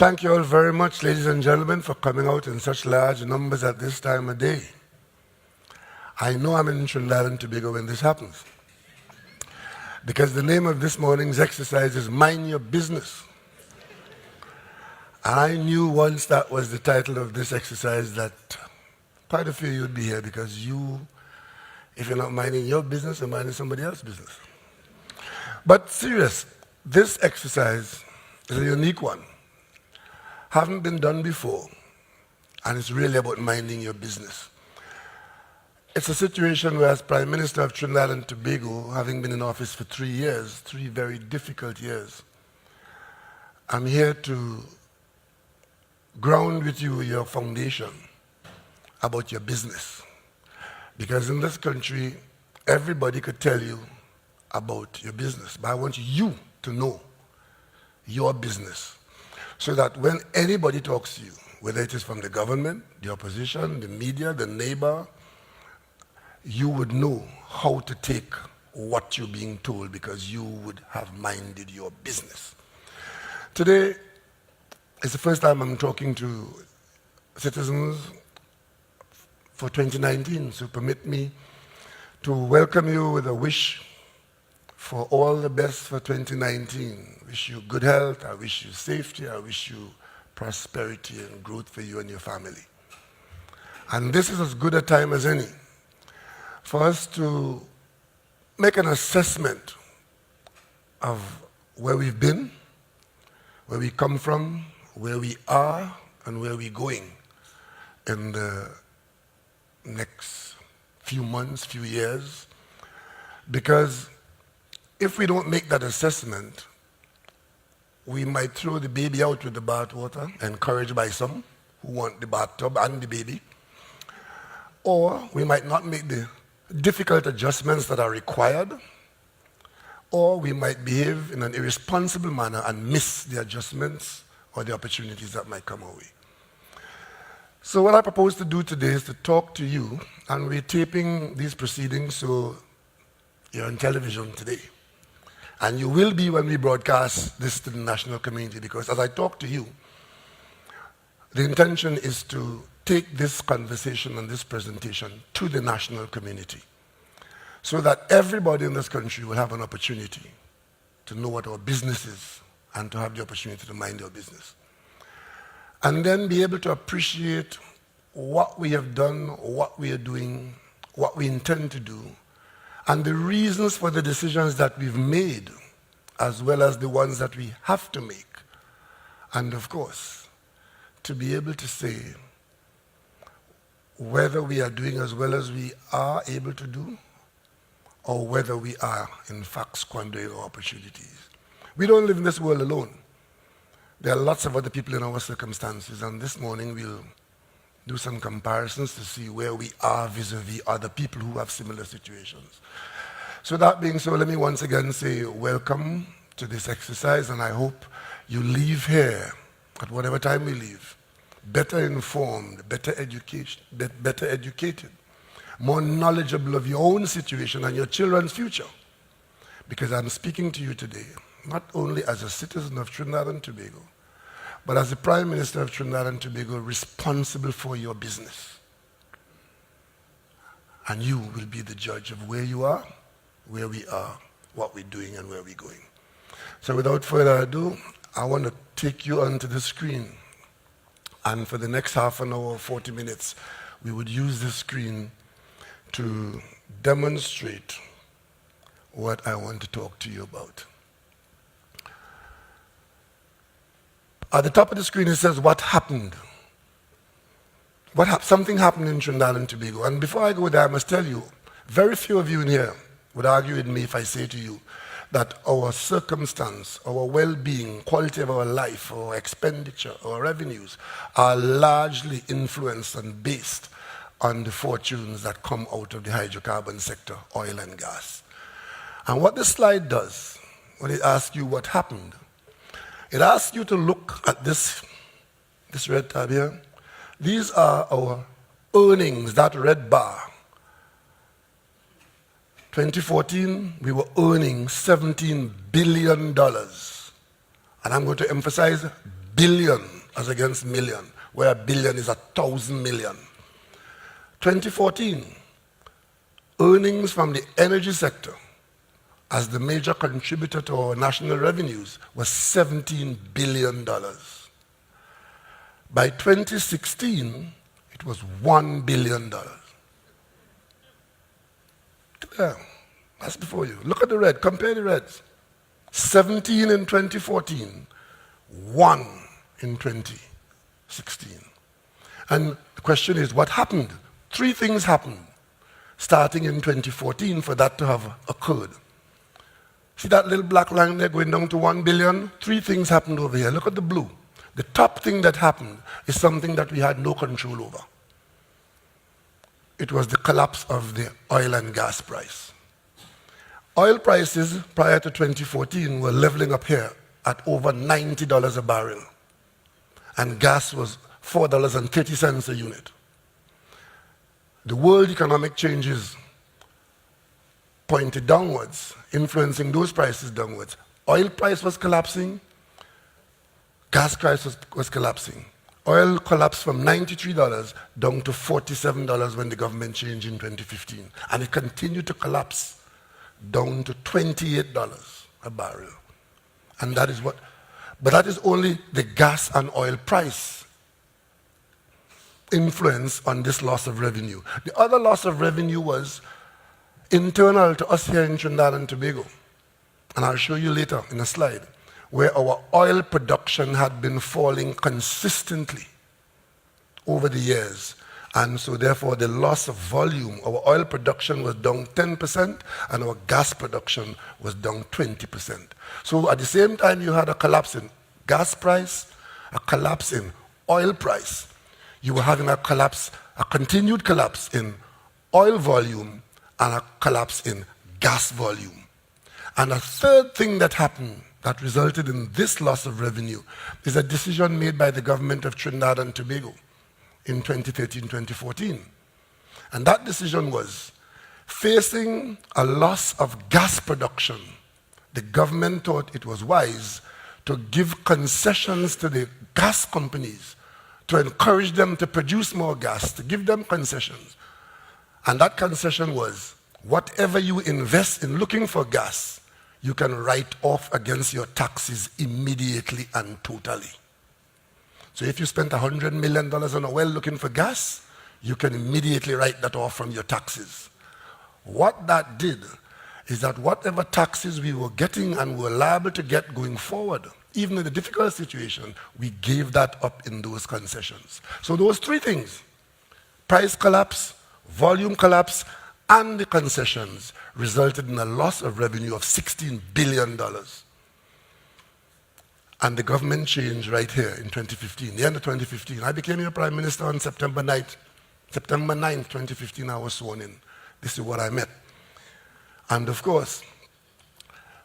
Thank you all very much, ladies and gentlemen, for coming out in such large numbers at this time of day. I know I'm in Trinidad and Tobago when this happens, because the name of this morning's exercise is Mind Your Business. And I knew once that was the title of this exercise that quite a few of you would be here, because you, if you're not minding your business, you're minding somebody else's business. But serious, this exercise is a unique one. Haven't been done before, and it's really about minding your business. It's a situation where, as Prime Minister of Trinidad and Tobago, having been in office for 3 years, 3 very difficult years, I'm here to ground with you your foundation about your business. Because in this country, everybody could tell you about your business, but I want you to know your business, so that when anybody talks to you, whether it is from the government, the opposition, the media, the neighbor, you would know how to take what you're being told, because you would have minded your business. Today is the first time I'm talking to citizens for 2019, so permit me to welcome you with a wish for all the best for 2019. Wish you good health, I wish you safety, I wish you prosperity and growth for you and your family. And this is as good a time as any for us to make an assessment of where we've been, where we come from, where we are, and where we're going in the next few months, few years. Because if we don't make that assessment, we might throw the baby out with the bathwater, encouraged by some who want the bathtub and the baby. Or we might not make the difficult adjustments that are required. Or we might behave in an irresponsible manner and miss the adjustments or the opportunities that might come our way. So what I propose to do today is to talk to you, and we're taping these proceedings so you're on television today. And you will be when we broadcast this to the national community, because as I talk to you, the intention is to take this conversation and this presentation to the national community, so that everybody in this country will have an opportunity to know what our business is and to have the opportunity to mind their business. And then be able to appreciate what we have done, what we are doing, what we intend to do, and the reasons for the decisions that we've made, as well as the ones that we have to make. And of course, to be able to say whether we are doing as well as we are able to do, or whether we are, in fact, squandering our opportunities. We don't live in this world alone. There are lots of other people in our circumstances, and this morning we'll do some comparisons to see where we are vis-a-vis other people who have similar situations. So that being so, let me once again say welcome to this exercise, and I hope you leave here, at whatever time we leave, better informed, better educated, more knowledgeable of your own situation and your children's future. Because I'm speaking to you today, not only as a citizen of Trinidad and Tobago, but as the Prime Minister of Trinidad and Tobago, responsible for your business. And you will be the judge of where you are, where we are, what we're doing, and where we're going. So without further ado, I want to take you onto the screen. And for the next half an hour, 40 minutes, we would use this screen to demonstrate what I want to talk to you about. At the top of the screen, it says, what happened? Something happened in Trinidad and Tobago. And before I go there, I must tell you, very few of you in here would argue with me if I say to you that our circumstance, our well-being, quality of our life, our expenditure, our revenues are largely influenced and based on the fortunes that come out of the hydrocarbon sector, oil and gas. And what this slide does, when it asks you what happened, it asks you to look at this red tab here. These are our earnings, that red bar. 2014, we were earning $17 billion. And I'm going to emphasize billion as against million, where a billion is 1,000 million. 2014, earnings from the energy sector as the major contributor to our national revenues was $17 billion. By 2016, it was $1 billion. Yeah, that's before you. Look at the red, compare the reds. 17 in 2014, 1 in 2016. And the question is, what happened? Three things happened starting in 2014 for that to have occurred. See that little black line there going down to 1 billion? Three things happened over here. Look at the blue. The top thing that happened is something that we had no control over. It was the collapse of the oil and gas price. Oil prices prior to 2014 were leveling up here at over $90 a barrel. And gas was $4.30 a unit. The world economic changes pointed downwards, influencing those prices downwards. Oil price was collapsing, gas price was collapsing. Oil collapsed from $93 down to $47 when the government changed in 2015. And it continued to collapse down to $28 a barrel. And that is what, but that is only the gas and oil price influence on this loss of revenue. The other loss of revenue was internal to us here in Trinidad and Tobago. And I'll show you later in a slide, where our oil production had been falling consistently over the years. And so therefore the loss of volume, our oil production was down 10% and our gas production was down 20%. So at the same time you had a collapse in gas price, a collapse in oil price, you were having a collapse, a continued collapse in oil volume and a collapse in gas volume. And a third thing that happened that resulted in this loss of revenue is a decision made by the government of Trinidad and Tobago in 2013-2014. And that decision was, facing a loss of gas production, the government thought it was wise to give concessions to the gas companies to encourage them to produce more gas, to give them concessions. And that concession was, whatever you invest in looking for gas, you can write off against your taxes immediately and totally. So if you spent $100 million on a well looking for gas, you can immediately write that off from your taxes. What that did is that whatever taxes we were getting and were liable to get going forward, even in a difficult situation, we gave that up in those concessions. So those three things, price collapse, volume collapse, and the concessions, resulted in a loss of revenue of $16 billion. And the government changed right here in 2015, the end of 2015. I became your prime minister on September 9th. September 9th, 2015, I was sworn in. This is what I met. And of course,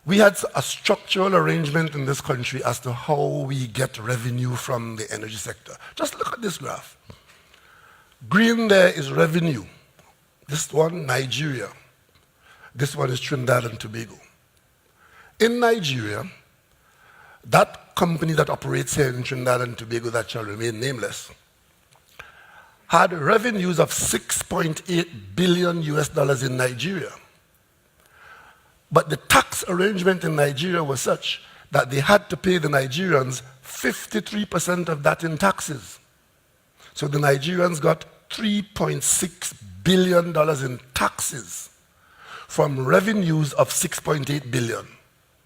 we had a structural arrangement in this country as to how we get revenue from the energy sector. Just look at this graph. Green there is revenue. This one, Nigeria. This one is Trinidad and Tobago. In Nigeria, that company that operates here in Trinidad and Tobago that shall remain nameless had revenues of $6.8 billion in Nigeria. But the tax arrangement in Nigeria was such that they had to pay the Nigerians 53% of that in taxes. So the Nigerians got $3.6 billion in taxes from revenues of $6.8 billion.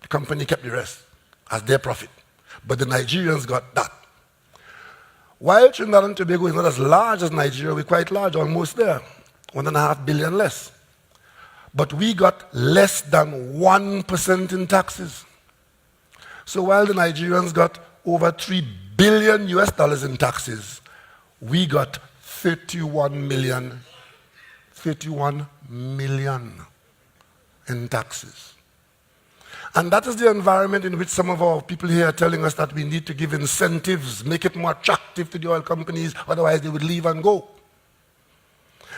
The company kept the rest as their profit. But the Nigerians got that. While Trinidad and Tobago is not as large as Nigeria, we're quite large, almost there, 1.5 billion less. But we got less than 1% in taxes. So while the Nigerians got over $3 billion in taxes, we got 31 million in taxes. And that is the environment in which some of our people here are telling us that we need to give incentives, make it more attractive to the oil companies, otherwise they would leave and go.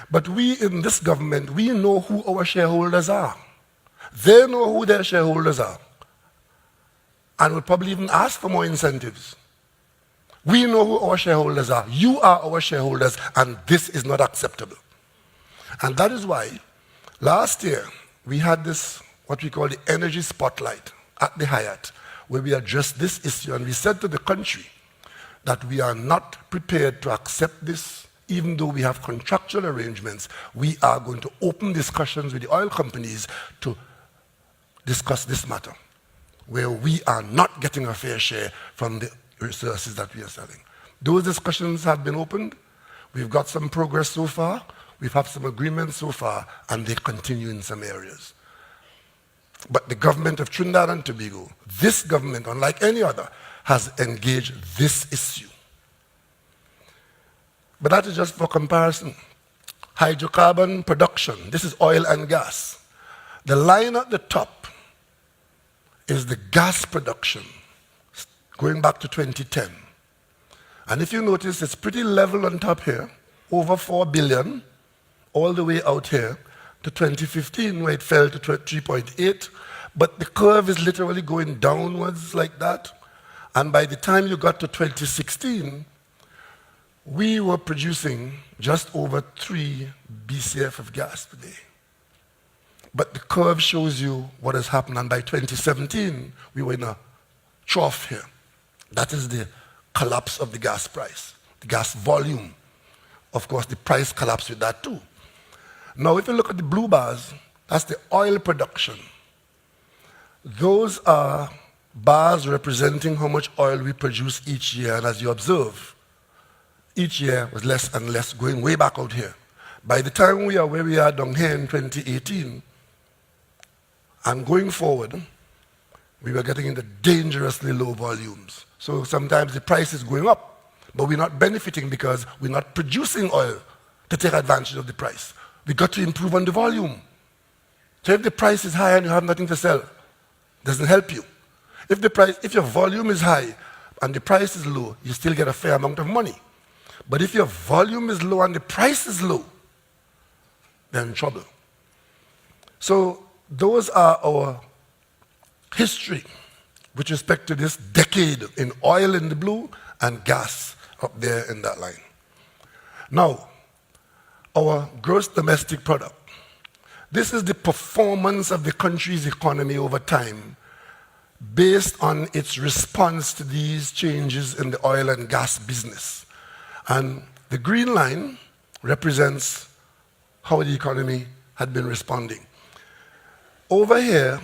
But we in this government, we know who our shareholders are. They know who their shareholders are. And will probably even ask for more incentives. We know who our shareholders are. You are our shareholders, and this is not acceptable. And that is why last year we had this, what we call the energy spotlight at the Hyatt, where we addressed this issue, and we said to the country that we are not prepared to accept this. Even though we have contractual arrangements, we are going to open discussions with the oil companies to discuss this matter, where we are not getting a fair share from the resources that we are selling. Those discussions have been opened. We've got some progress so far. We've had some agreements so far, and they continue in some areas. But the government of Trinidad and Tobago, this government, unlike any other, has engaged this issue. But that is just for comparison. Hydrocarbon production, this is oil and gas. The line at the top is the gas production, going back to 2010. And if you notice, it's pretty level on top here, over 4 billion, all the way out here to 2015, where it fell to 3.8. But the curve is literally going downwards like that. And by the time you got to 2016, we were producing just over 3 BCF of gas per day. But the curve shows you what has happened, and by 2017, we were in a trough here. That is the collapse of the gas price, the gas volume. Of course, the price collapsed with that too. Now, if you look at the blue bars, that's the oil production. Those are bars representing how much oil we produce each year, and as you observe, each year was less and less, going way back out here. By the time we are where we are down here in 2018, and going forward, we were getting into dangerously low volumes. So sometimes the price is going up, but we're not benefiting because we're not producing oil to take advantage of the price. We got to improve on the volume. So if the price is high and you have nothing to sell, it doesn't help you. If your volume is high and the price is low, you still get a fair amount of money. But if your volume is low and the price is low, they're in trouble. So those are our history with respect to this decade in oil in the blue and gas up there in that line. Now, our gross domestic product. This is the performance of the country's economy over time based on its response to these changes in the oil and gas business. And the green line represents how the economy had been responding. Over here,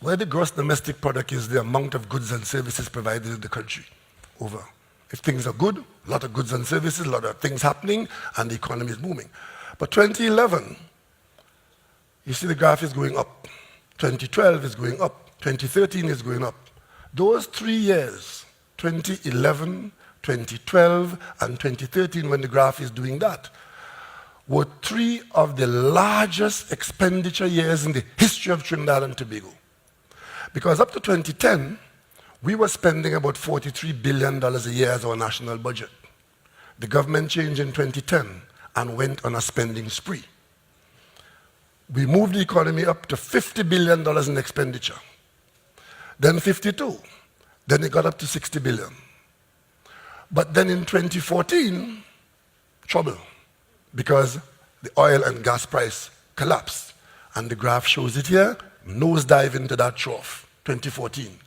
where the gross domestic product is the amount of goods and services provided in the country. Over. If things are good, a lot of goods and services, a lot of things happening, and the economy is booming. But 2011, you see the graph is going up. 2012 is going up. 2013 is going up. Those 3 years, 2011, 2012, and 2013, when the graph is doing that, were 3 of the largest expenditure years in the history of Trinidad and Tobago. Because up to 2010, we were spending about $43 billion a year as our national budget. The government changed in 2010 and went on a spending spree. We moved the economy up to $50 billion in expenditure. Then 52. Then it got up to 60 billion. But then in 2014, trouble, because the oil and gas price collapsed. And the graph shows it here, nosedive into that trough, 2014.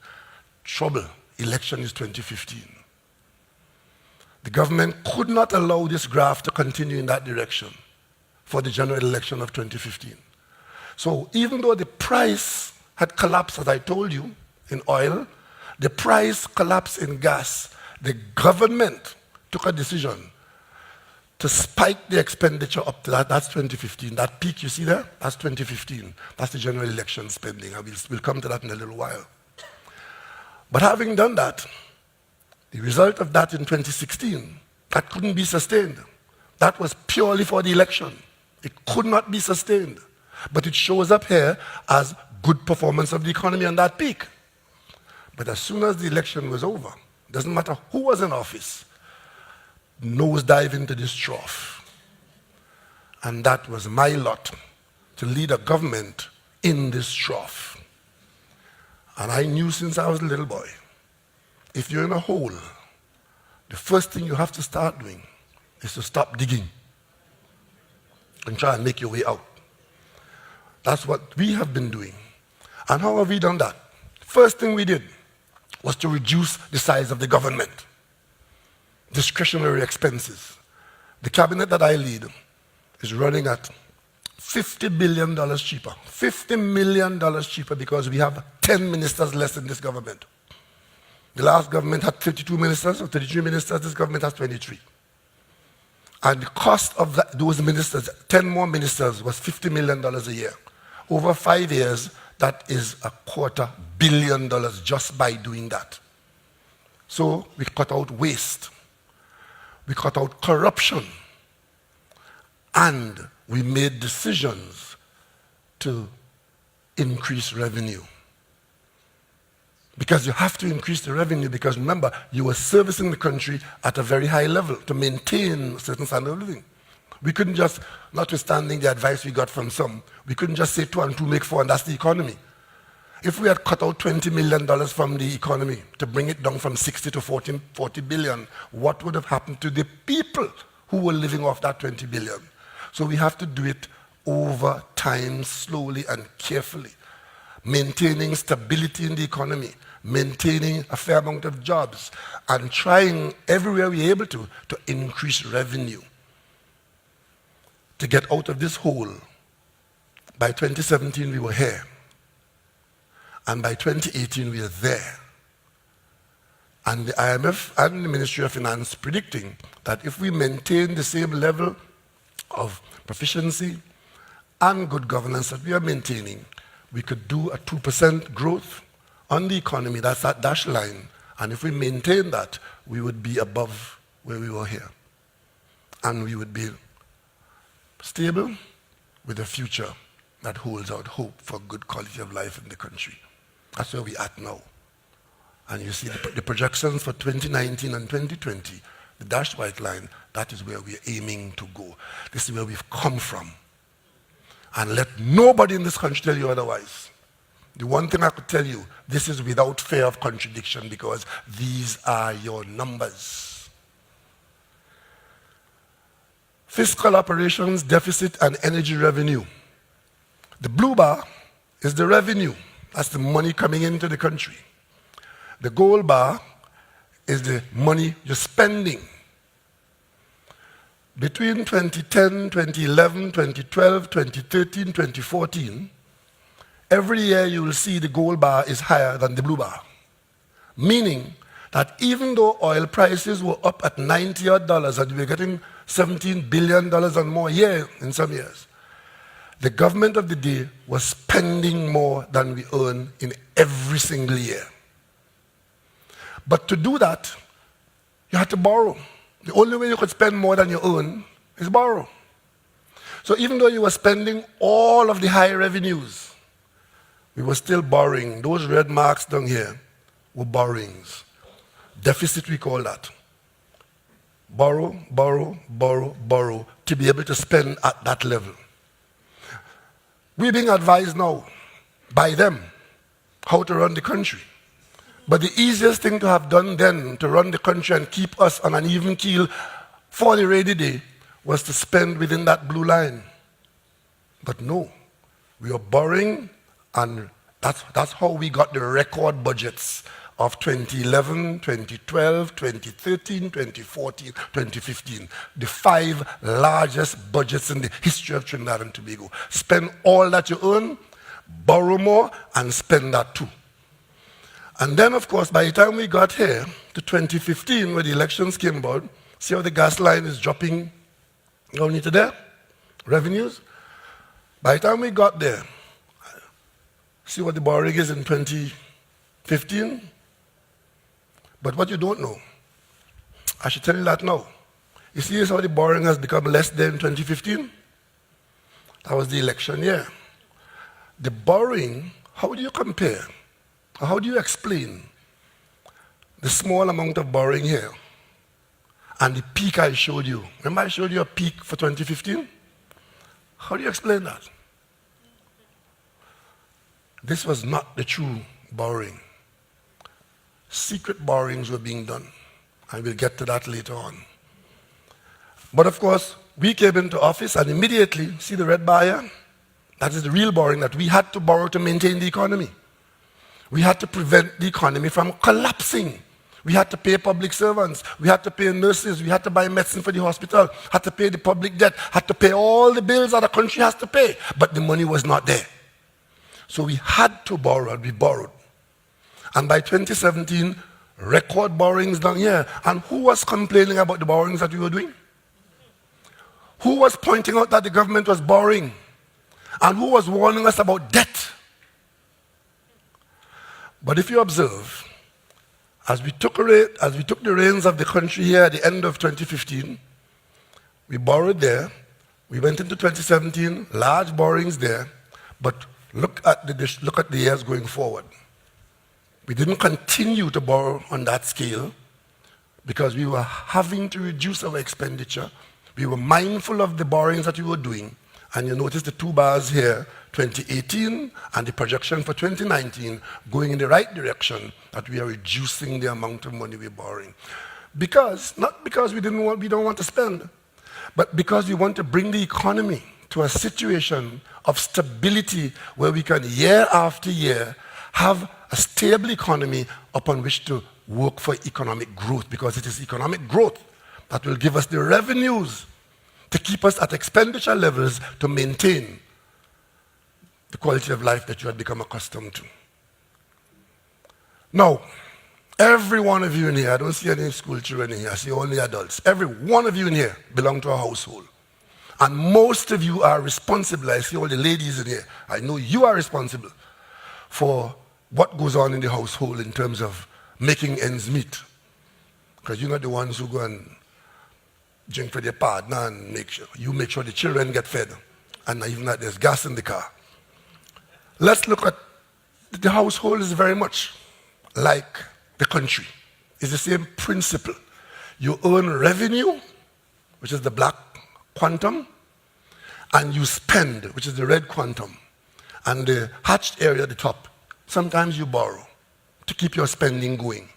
Trouble, election is 2015. The government could not allow this graph to continue in that direction for the general election of 2015. So even though the price had collapsed, as I told you, in oil, the price collapsed in gas, the government took a decision to spike the expenditure up to that. That's 2015. That peak you see there, that's 2015. That's the general election spending. We'll come to that in a little while. But having done that, the result of that in 2016, that couldn't be sustained. That was purely for the election. It could not be sustained. But it shows up here as good performance of the economy on that peak. But as soon as the election was over, doesn't matter who was in office, nosedive into this trough. And that was my lot, to lead a government in this trough. And I knew since I was a little boy, if you're in a hole the first thing you have to start doing is to stop digging and try and make your way out. That's what we have been doing. And how have we done that? First thing we did was to reduce the size of the government, discretionary expenses. The cabinet that I lead is running at $50 billion cheaper, $50 million cheaper, because we have 10 ministers less in this government. The last government had 32 ministers or 33 ministers. This government has 23. And the cost of those ministers, 10 more ministers, was $50 million a year. Over 5 years, that is $250 million just by doing that. So we cut out waste. We cut out corruption. And we made decisions to increase revenue. Because you have to increase the revenue, because remember, you were servicing the country at a very high level to maintain a certain standard of living. We couldn't just, notwithstanding the advice we got from some, we couldn't just say 2 and 2 make 4 and that's the economy. If we had cut out $20 million from the economy to bring it down from 60 to 40 billion, what would have happened to the people who were living off that 20 billion? So we have to do it over time, slowly and carefully, maintaining stability in the economy, maintaining a fair amount of jobs, and trying everywhere we're able to increase revenue to get out of this hole. By 2017, we were here. And by 2018, we are there. And the IMF and the Ministry of Finance predicting that if we maintain the same level of proficiency and good governance that we are maintaining, we could do a 2% growth on the economy. That's that dashed line. And if we maintain that, we would be above where we were here. And we would be stable with a future that holds out hope for good quality of life in the country. That's where we're at now. And you see the projections for 2019 and 2020, the dashed white line, that is where we're aiming to go. This is where we've come from. And let nobody in this country tell you otherwise. The one thing I could tell you, this is without fear of contradiction, because these are your numbers. Fiscal operations, deficit, and energy revenue. The blue bar is the revenue. That's the money coming into the country. The gold bar is the money you're spending. Between 2010, 2011, 2012, 2013, 2014, every year you will see the gold bar is higher than the blue bar. Meaning that even though oil prices were up at $90 and we were getting $17 billion and more a year in some years, the government of the day was spending more than we earn in every single year. But to do that, you had to borrow. The only way you could spend more than you earn is borrow. So even though you were spending all of the high revenues, we were still borrowing. Those red marks down here were borrowings. Deficit, we call that. Borrow, borrow, borrow, borrow to be able to spend at that level. We're being advised now by them how to run the country. But the easiest thing to have done then to run the country and keep us on an even keel for the rainy day was to spend within that blue line. But no, we are borrowing, and that's how we got the record budgets of 2011, 2012, 2013, 2014, 2015. The 5 largest budgets in the history of Trinidad and Tobago. Spend all that you earn, borrow more, and spend that too. And then, of course, by the time we got here to 2015, where the elections came about, see how the gas line is dropping down into there? Revenues. By the time we got there, see what the borrowing is in 2015? But what you don't know, I should tell you that now. You see how the borrowing has become less than 2015? That was the election year. The borrowing, how do you compare? How do you explain the small amount of borrowing here and the peak I showed you? Remember I showed you a peak for 2015? How do you explain that? This was not the true borrowing. Secret borrowings were being done. And we'll get to that later on. But of course, we came into office and immediately, see the red bar here? That is the real borrowing that we had to borrow to maintain the economy. We had to prevent the economy from collapsing. We had to pay public servants. We had to pay nurses. We had to buy medicine for the hospital. Had to pay the public debt. Had to pay all the bills that the country has to pay. But the money was not there. So we had to borrow, and we borrowed. And by 2017, record borrowings down here. And who was complaining about the borrowings that we were doing? Who was pointing out that the government was borrowing? And who was warning us about debt? But if you observe, as we took the reins of the country here at the end of 2015, we borrowed there. We went into 2017, large borrowings there. But look at the years going forward. We didn't continue to borrow on that scale because we were having to reduce our expenditure. We were mindful of the borrowings that we were doing. And you notice the two bars here, 2018 and the projection for 2019 going in the right direction, that we are reducing the amount of money we're borrowing. Not because we don't want to spend, but because we want to bring the economy to a situation of stability where we can year after year have a stable economy upon which to work for economic growth, because it is economic growth that will give us the revenues to keep us at expenditure levels to maintain the quality of life that you had become accustomed to. Now, every one of you in here, I don't see any school children in here, I see only adults. Every one of you in here belong to a household. And most of you are responsible. I see all the ladies in here. I know you are responsible for what goes on in the household in terms of making ends meet. Because you're not the ones who go and drink for their partner and make sure the children get fed. And even that there's gas in the car. Let's look at the household is very much like the country. It's the same principle. You earn revenue, which is the black quantum, and you spend, which is the red quantum. And the hatched area at the top, sometimes you borrow to keep your spending going.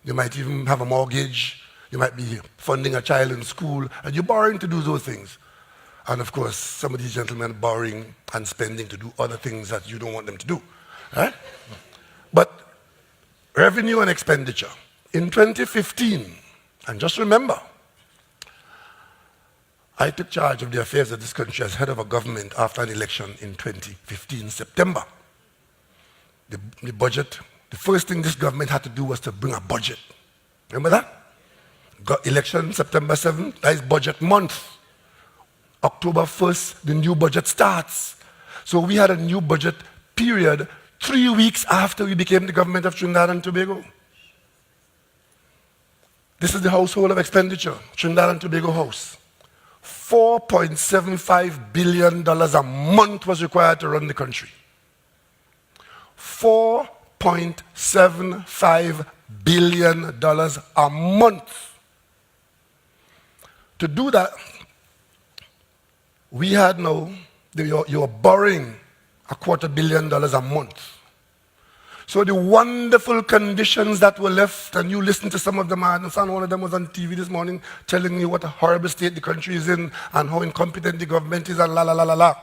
You might even have a mortgage, you might be funding a child in school, and you're borrowing to do those things. And of course, some of these gentlemen borrowing and spending to do other things that you don't want them to do. Right? But revenue and expenditure. In 2015, and just remember, I took charge of the affairs of this country as head of a government after an election in 2015, September. The budget, the first thing this government had to do was to bring a budget. Remember that? Got election September 7th, that is budget month. October 1st, the new budget starts. So we had a new budget period 3 weeks after we became the government of Trinidad and Tobago. This is the household of expenditure, Trinidad and Tobago House. $4.75 billion a month was required to run the country. $4.75 billion a month. To do that, we had now, you were borrowing $250 million a month. So the wonderful conditions that were left, and you listen to some of them, and one of them was on TV this morning telling me what a horrible state the country is in and how incompetent the government is and la la la la la.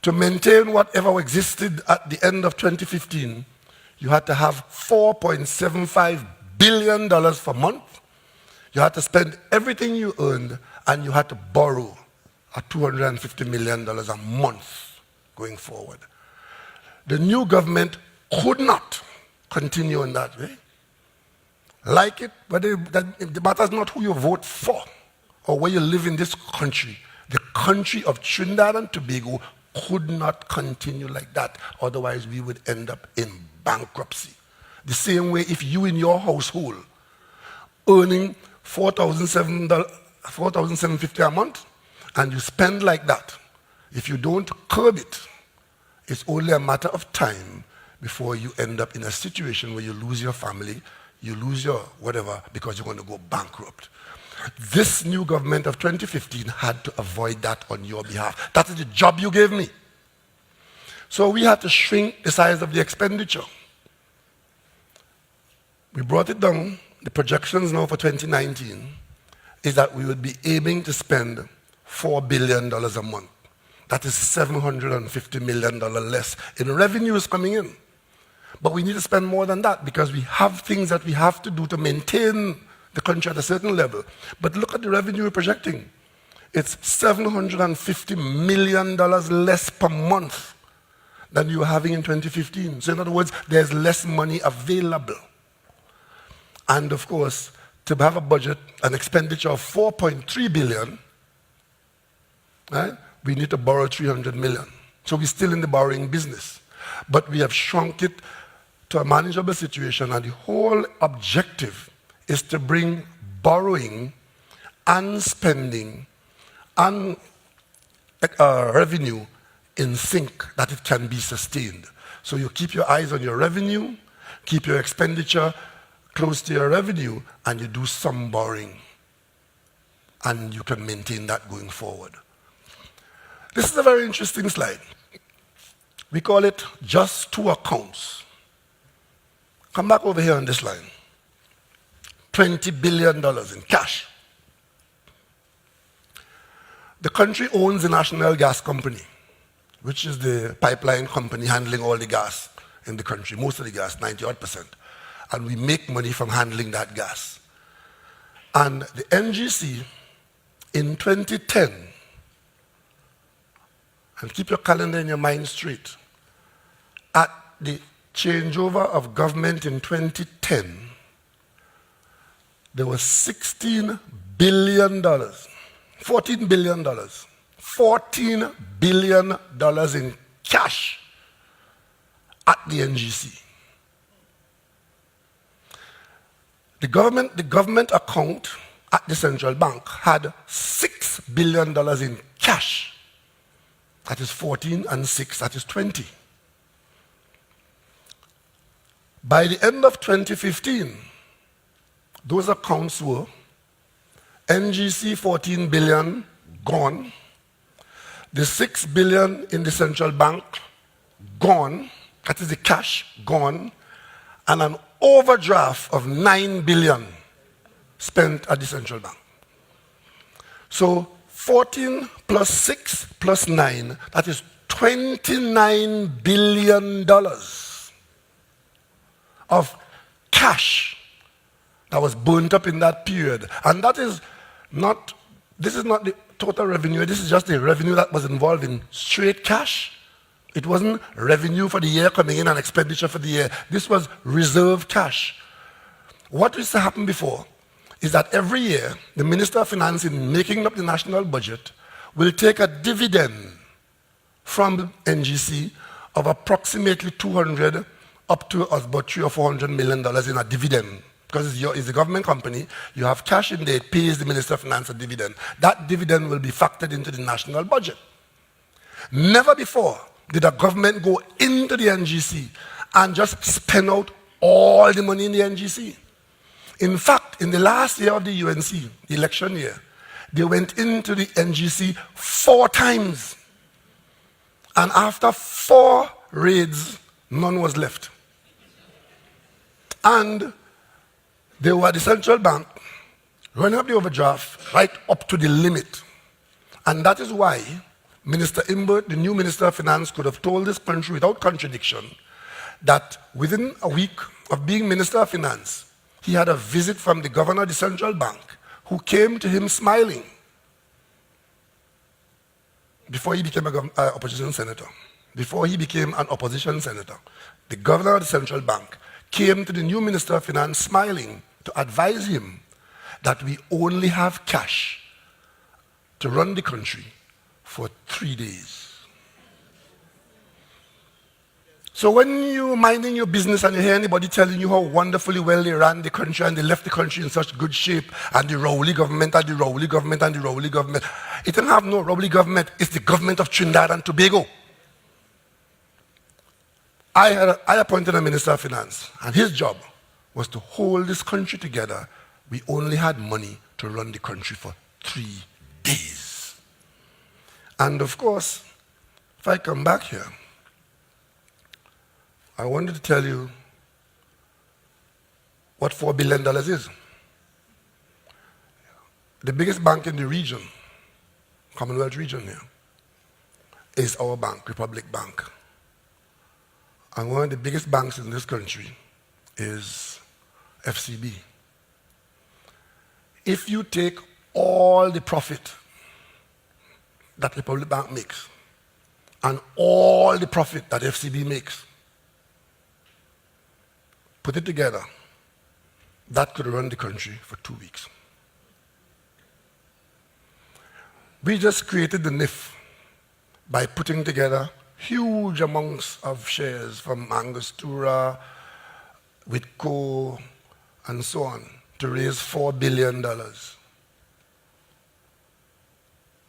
To maintain whatever existed at the end of 2015, you had to have $4.75 billion per month. You had to spend everything you earned, and you had to borrow $250 million a month going forward. The new government could not continue in that way. Like it, but the matter is not who you vote for or where you live in this country. The country of Trinidad and Tobago could not continue like that. Otherwise, we would end up in bankruptcy. The same way if you in your household earning $4,750 a month and you spend like that, if you don't curb it, it's only a matter of time before you end up in a situation where you lose your family, you lose your whatever, because you're going to go bankrupt. This new government of 2015 had to avoid that on your behalf. That is the job you gave me. So we had to shrink the size of the expenditure. We brought it down the projections now for 2019 is that we would be aiming to spend $4 billion a month. That is $750 million less in revenues coming in. But we need to spend more than that because we have things that we have to do to maintain the country at a certain level. But look at the revenue we're projecting. It's $750 million less per month than you were having in 2015. So in other words, there's less money available. And of course, to have a budget, an expenditure of $4.3 billion, right, we need to borrow $300 million. So we're still in the borrowing business. But we have shrunk it to a manageable situation, and the whole objective is to bring borrowing and spending and revenue in sync, that it can be sustained. So you keep your eyes on your revenue, keep your expenditure close to your revenue, and you do some borrowing. And you can maintain that going forward. This is a very interesting slide. We call it just two accounts. Come back over here on this line. $20 billion in cash. The country owns the National Gas Company, which is the pipeline company handling all the gas in the country, most of the gas, 90-odd%. And we make money from handling that gas. And the NGC in 2010, and keep your calendar in your mind straight, at the changeover of government in 2010, there was $16 billion, $14 billion, $14 billion in cash at the NGC. The government account at the central bank had $6 billion in cash. That is 14 and 6, that is 20. By the end of 2015, those accounts were NGC 14 billion gone, the 6 billion in the central bank gone, that is the cash gone, and an overdraft of 9 billion spent at the central bank. So 14 plus 6 plus 9, that is $29 billion of cash that was burnt up in that period. And that is not, this is not the total revenue, this is just the revenue that was involved in straight cash. It wasn't revenue for the year coming in and expenditure for the year. This was reserve cash. What used to happen before is that every year, the Minister of Finance, in making up the national budget, will take a dividend from NGC of approximately 200 up to about $300 or $400 million in a dividend. Because it's a government company, you have cash in there, it pays the Minister of Finance a dividend. That dividend will be factored into the national budget. Never before did a government go into the NGC and just spend out all the money in the NGC. In fact, in the last year of the UNC, the election year, they went into the NGC 4 times. And after 4 raids, none was left. And they were at the central bank, running up the overdraft right up to the limit. And that is why Minister Imbert, the new Minister of Finance, could have told this country without contradiction that within a week of being Minister of Finance, he had a visit from the governor of the central bank who came to him smiling before he became an opposition senator. Before he became an opposition senator, the governor of the central bank came to the new Minister of Finance smiling to advise him that we only have cash to run the country for 3 days. So when you're minding your business and you hear anybody telling you how wonderfully well they ran the country and they left the country in such good shape, and the Rowley government and the Rowley government and the Rowley government, it didn't have no Rowley government, it's the government of Trinidad and Tobago. I appointed a Minister of Finance, and his job was to hold this country together. We only had money to run the country for 3 days. And of course, if I come back here, I wanted to tell you what $4 billion is. The biggest bank in the region, Commonwealth region here, is our bank, Republic Bank. And one of the biggest banks in this country is FCB. If you take all the profit that Republic Bank makes and all the profit that FCB makes, put it together, that could run the country for 2 weeks. We just created the NIF by putting together huge amounts of shares from Angostura, Whitco, and so on to raise $4 billion.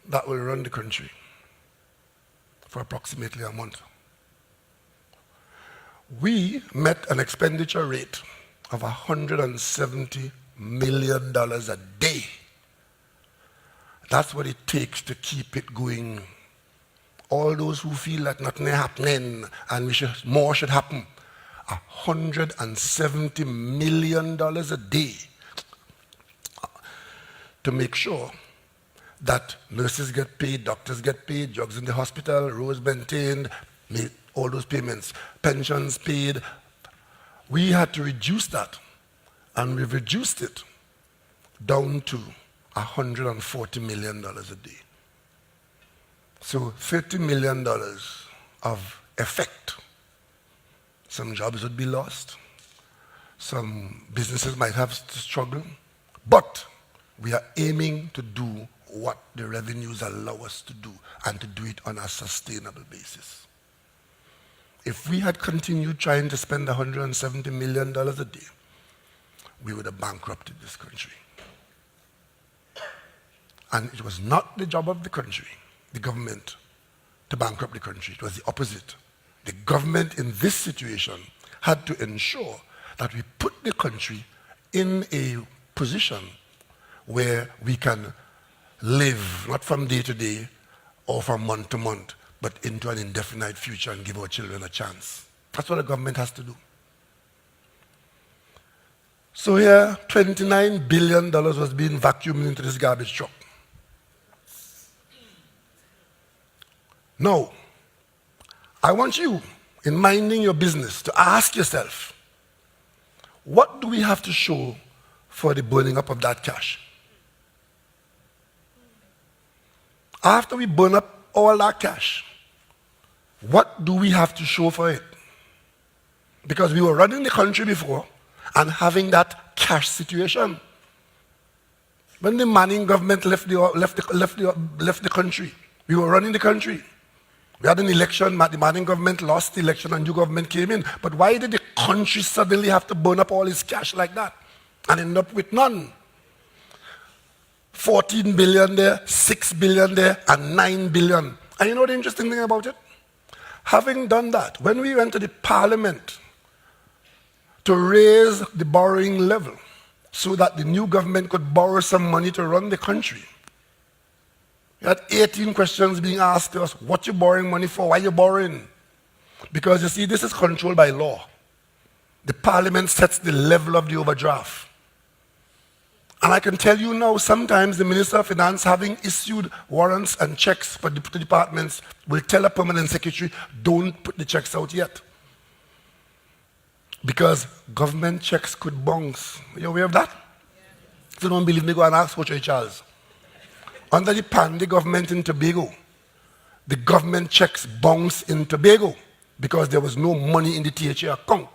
That will run the country for approximately a month. We met an expenditure rate of $170 million a day. That's what it takes to keep it going. All those who feel that nothing is happening and more should happen, $170 million a day to make sure that nurses get paid, doctors get paid, drugs in the hospital, roads maintained, all those payments, pensions paid. We had to reduce that, and we've reduced it down to $140 million a day. So $30 million of effect. Some jobs would be lost. Some businesses might have to struggle. But we are aiming to do what the revenues allow us to do, and to do it on a sustainable basis. If we had continued trying to spend $170 million a day, we would have bankrupted this country. And it was not the job of the country, the government, to bankrupt the country. It was the opposite. The government in this situation had to ensure that we put the country in a position where we can live, not from day to day or from month to month, but into an indefinite future and give our children a chance. That's what the government has to do. So here, $29 billion was being vacuumed into this garbage truck. Now, I want you, in minding your business, to ask yourself, what do we have to show for the burning up of that cash? After we burn up all that cash, what do we have to show for it? Because we were running the country before and having that cash situation. When the Manning government left the country, we were running the country. We had an election, the Manning government lost the election and new government came in. But why did the country suddenly have to burn up all its cash like that and end up with none? 14 billion there, 6 billion there, and 9 billion. And you know the interesting thing about it? Having done that, when we went to the parliament to raise the borrowing level so that the new government could borrow some money to run the country, we had 18 questions being asked to us. What you borrowing money for? Why you borrowing? Because you see, this is controlled by law. The parliament sets the level of the overdraft. And I can tell you now, sometimes the Minister of Finance, having issued warrants and checks for the departments, will tell a permanent secretary, don't put the checks out yet. Because government checks could bounce. Are you aware of that? Yeah. If you don't believe me, go and ask Coach Charles. Under the Pandy government in Tobago, the government checks bounced in Tobago because there was no money in the THA account.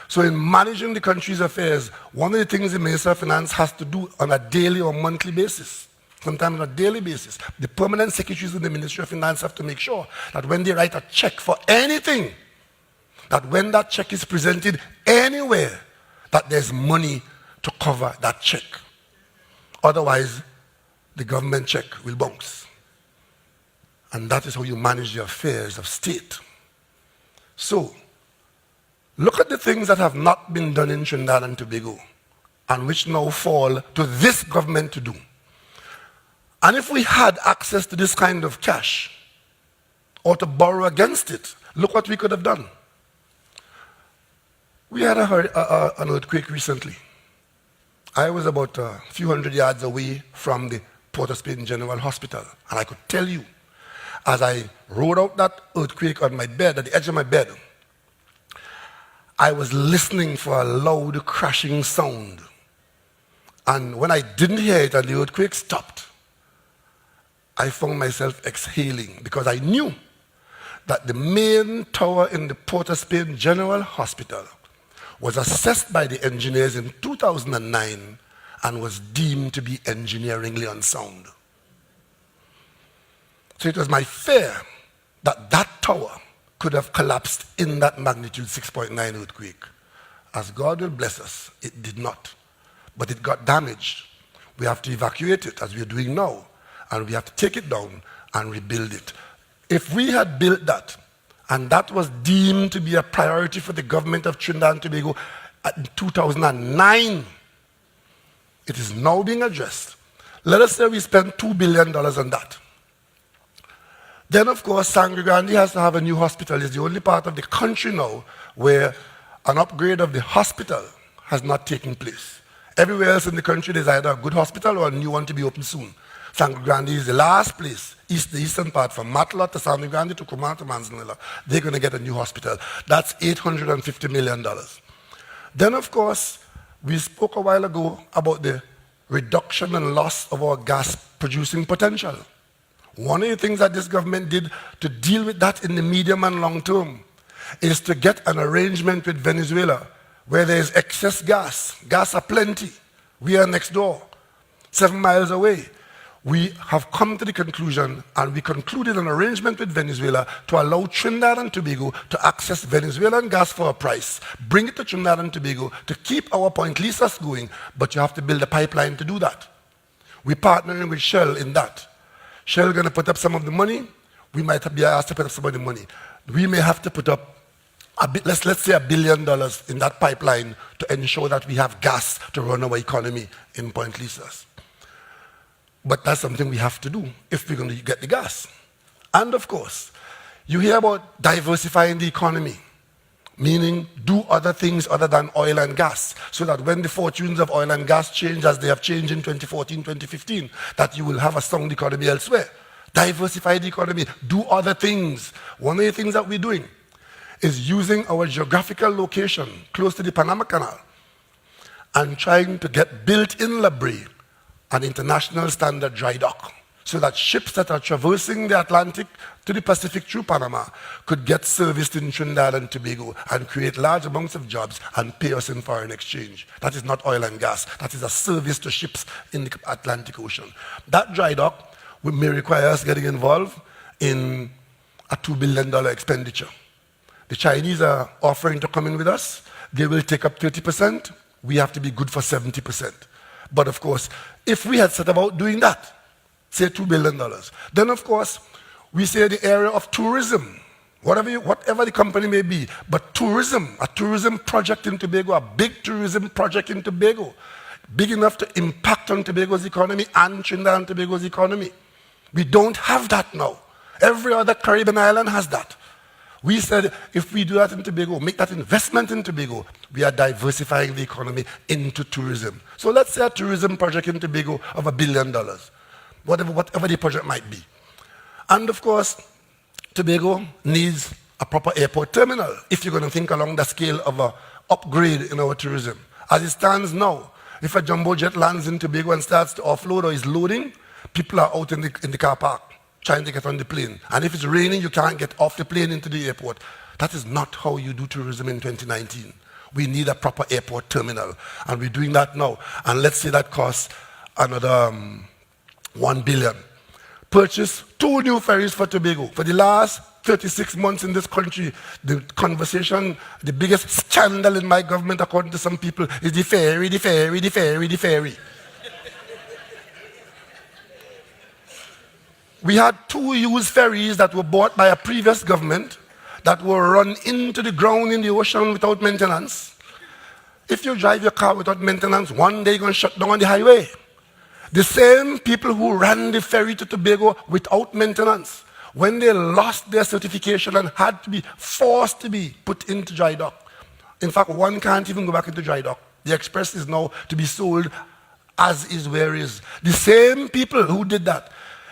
So in managing the country's affairs, one of the things the Minister of Finance has to do on a daily or monthly basis, sometimes on a daily basis, the permanent secretaries in the Ministry of Finance have to make sure that when they write a check for anything, that when that check is presented anywhere, that there's money to cover that check. Otherwise, the government check will bounce. And that is how you manage the affairs of state. So, look at the things that have not been done in Trinidad and Tobago and which now fall to this government to do. And if we had access to this kind of cash or to borrow against it, look what we could have done. We had an earthquake recently. I was about a few hundred yards away from the Port of Spain General Hospital, and I could tell you, as I rode out that earthquake on my bed, at the edge of my bed, I was listening for a loud crashing sound. And when I didn't hear it and the earthquake stopped, I found myself exhaling because I knew that the main tower in the Port of Spain General Hospital was assessed by the engineers in 2009 and was deemed to be engineeringly unsound. So it was my fear that that tower could have collapsed in that magnitude 6.9 earthquake. As God will bless us, it did not. But it got damaged. We have to evacuate it, as we are doing now, and we have to take it down and rebuild it. If we had built that, and that was deemed to be a priority for the government of Trinidad and Tobago in 2009, it is now being addressed. Let us say we spent $2 billion on that. Then, of course, Sangre Grande has to have a new hospital. It's the only part of the country now where an upgrade of the hospital has not taken place. Everywhere else in the country, there's either a good hospital or a new one to be opened soon. Sangre Grande is the last place, the eastern part, from Matla to Sangre Grande to Kumar to Manzanilla. They're going to get a new hospital. That's $850 million. Then, of course, we spoke a while ago about the reduction and loss of our gas-producing potential. One of the things that this government did to deal with that in the medium and long term is to get an arrangement with Venezuela where there is excess gas. Gas aplenty. We are next door, 7 miles away. We have come to the conclusion, and we concluded an arrangement with Venezuela to allow Trinidad and Tobago to access Venezuelan gas for a price, bring it to Trinidad and Tobago to keep our Point Lisas going, but you have to build a pipeline to do that. We're partnering with Shell in that. Shell is going to put up some of the money. We might be asked to put up some of the money. We may have to put up, let's say $1 billion in that pipeline to ensure that we have gas to run our economy in Point Lisas. But that's something we have to do if we're going to get the gas. And of course, you hear about diversifying the economy, meaning do other things other than oil and gas, so that when the fortunes of oil and gas change as they have changed in 2014, 2015, that you will have a sound economy elsewhere. Diversify the economy, do other things. One of the things that we're doing is using our geographical location close to the Panama Canal and trying to get built in La Brea an international standard dry dock, so that ships that are traversing the Atlantic to the Pacific through Panama could get serviced in Trinidad and Tobago and create large amounts of jobs and pay us in foreign exchange. That is not oil and gas. That is a service to ships in the Atlantic Ocean. That dry dock may require us getting involved in a $2 billion expenditure. The Chinese are offering to come in with us. They will take up 30%. We have to be good for 70%. But of course, if we had set about doing that, say $2 billion, then of course, we say the area of tourism, whatever the company may be, but tourism, a tourism project in Tobago, a big tourism project in Tobago, big enough to impact on Tobago's economy and Trinidad and Tobago's economy. We don't have that now. Every other Caribbean island has that. We said if we do that in Tobago, make that investment in Tobago, we are diversifying the economy into tourism. So let's say a tourism project in Tobago of $1 billion, whatever the project might be. And of course, Tobago needs a proper airport terminal if you're going to think along the scale of an upgrade in our tourism. As it stands now, if a jumbo jet lands in Tobago and starts to offload or is loading, people are out in the car park trying to get on the plane. And if it's raining, you can't get off the plane into the airport. That is not how you do tourism in 2019. We need a proper airport terminal. And we're doing that now. And let's say that costs another $1 billion. Purchase 2 new ferries for Tobago. For the last 36 months in this country, the conversation, the biggest scandal in my government, according to some people, is the ferry, the ferry, the ferry, the ferry. We had 2 used ferries that were bought by a previous government that were run into the ground in the ocean without maintenance. If you drive your car without maintenance, one day you're going to shut down on the highway. The same people who ran the ferry to Tobago without maintenance, when they lost their certification and had to be forced to be put into dry dock, In fact, one can't even go back into dry dock. The express is now to be sold as is where is. The same people who did that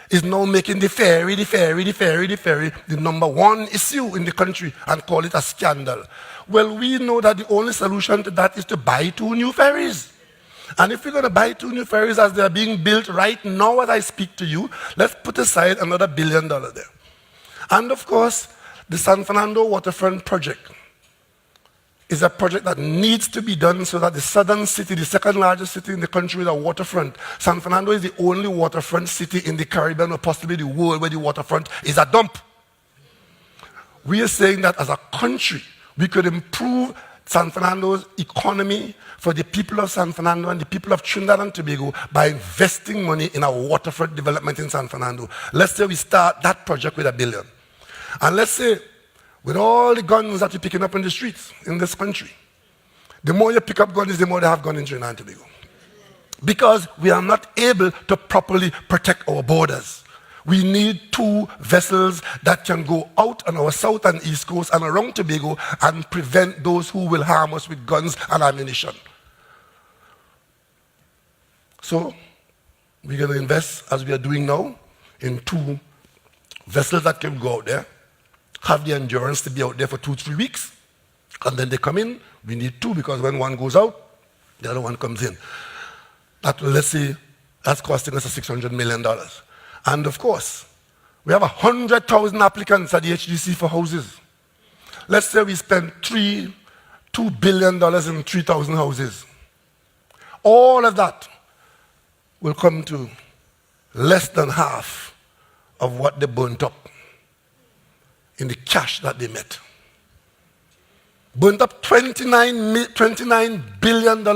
is now making the ferry the number one issue in the country and call it a scandal. Well, we know that the only solution to that is to buy 2 new ferries. And if we're going to buy 2 new ferries as they're being built right now as I speak to you, let's put aside another $1 billion there. And of course, the San Fernando Waterfront Project is a project that needs to be done so that the southern city, the second largest city in the country with a waterfront, San Fernando is the only waterfront city in the Caribbean or possibly the world where the waterfront is a dump. We are saying that as a country, we could improve San Fernando's economy for the people of San Fernando and the people of Trinidad and Tobago by investing money in a waterfront development in San Fernando. Let's say we start that project with $1 billion. And let's say, with all the guns that you're picking up in the streets in this country, the more you pick up guns, the more they have guns in Trinidad and Tobago. Because we are not able to properly protect our borders. We need 2 vessels that can go out on our south and east coast and around Tobago and prevent those who will harm us with guns and ammunition. So, we're going to invest, as we are doing now, in 2 vessels that can go out there, have the endurance to be out there for 2-3 weeks, and then they come in. We need 2 because when one goes out, the other one comes in. That, let's say, that's costing us $600 million. And of course, we have 100,000 applicants at the HDC for houses. Let's say we spend $2 billion in 3,000 houses. All of that will come to less than half of what they burnt up in the cash that they met. Burnt up $29 billion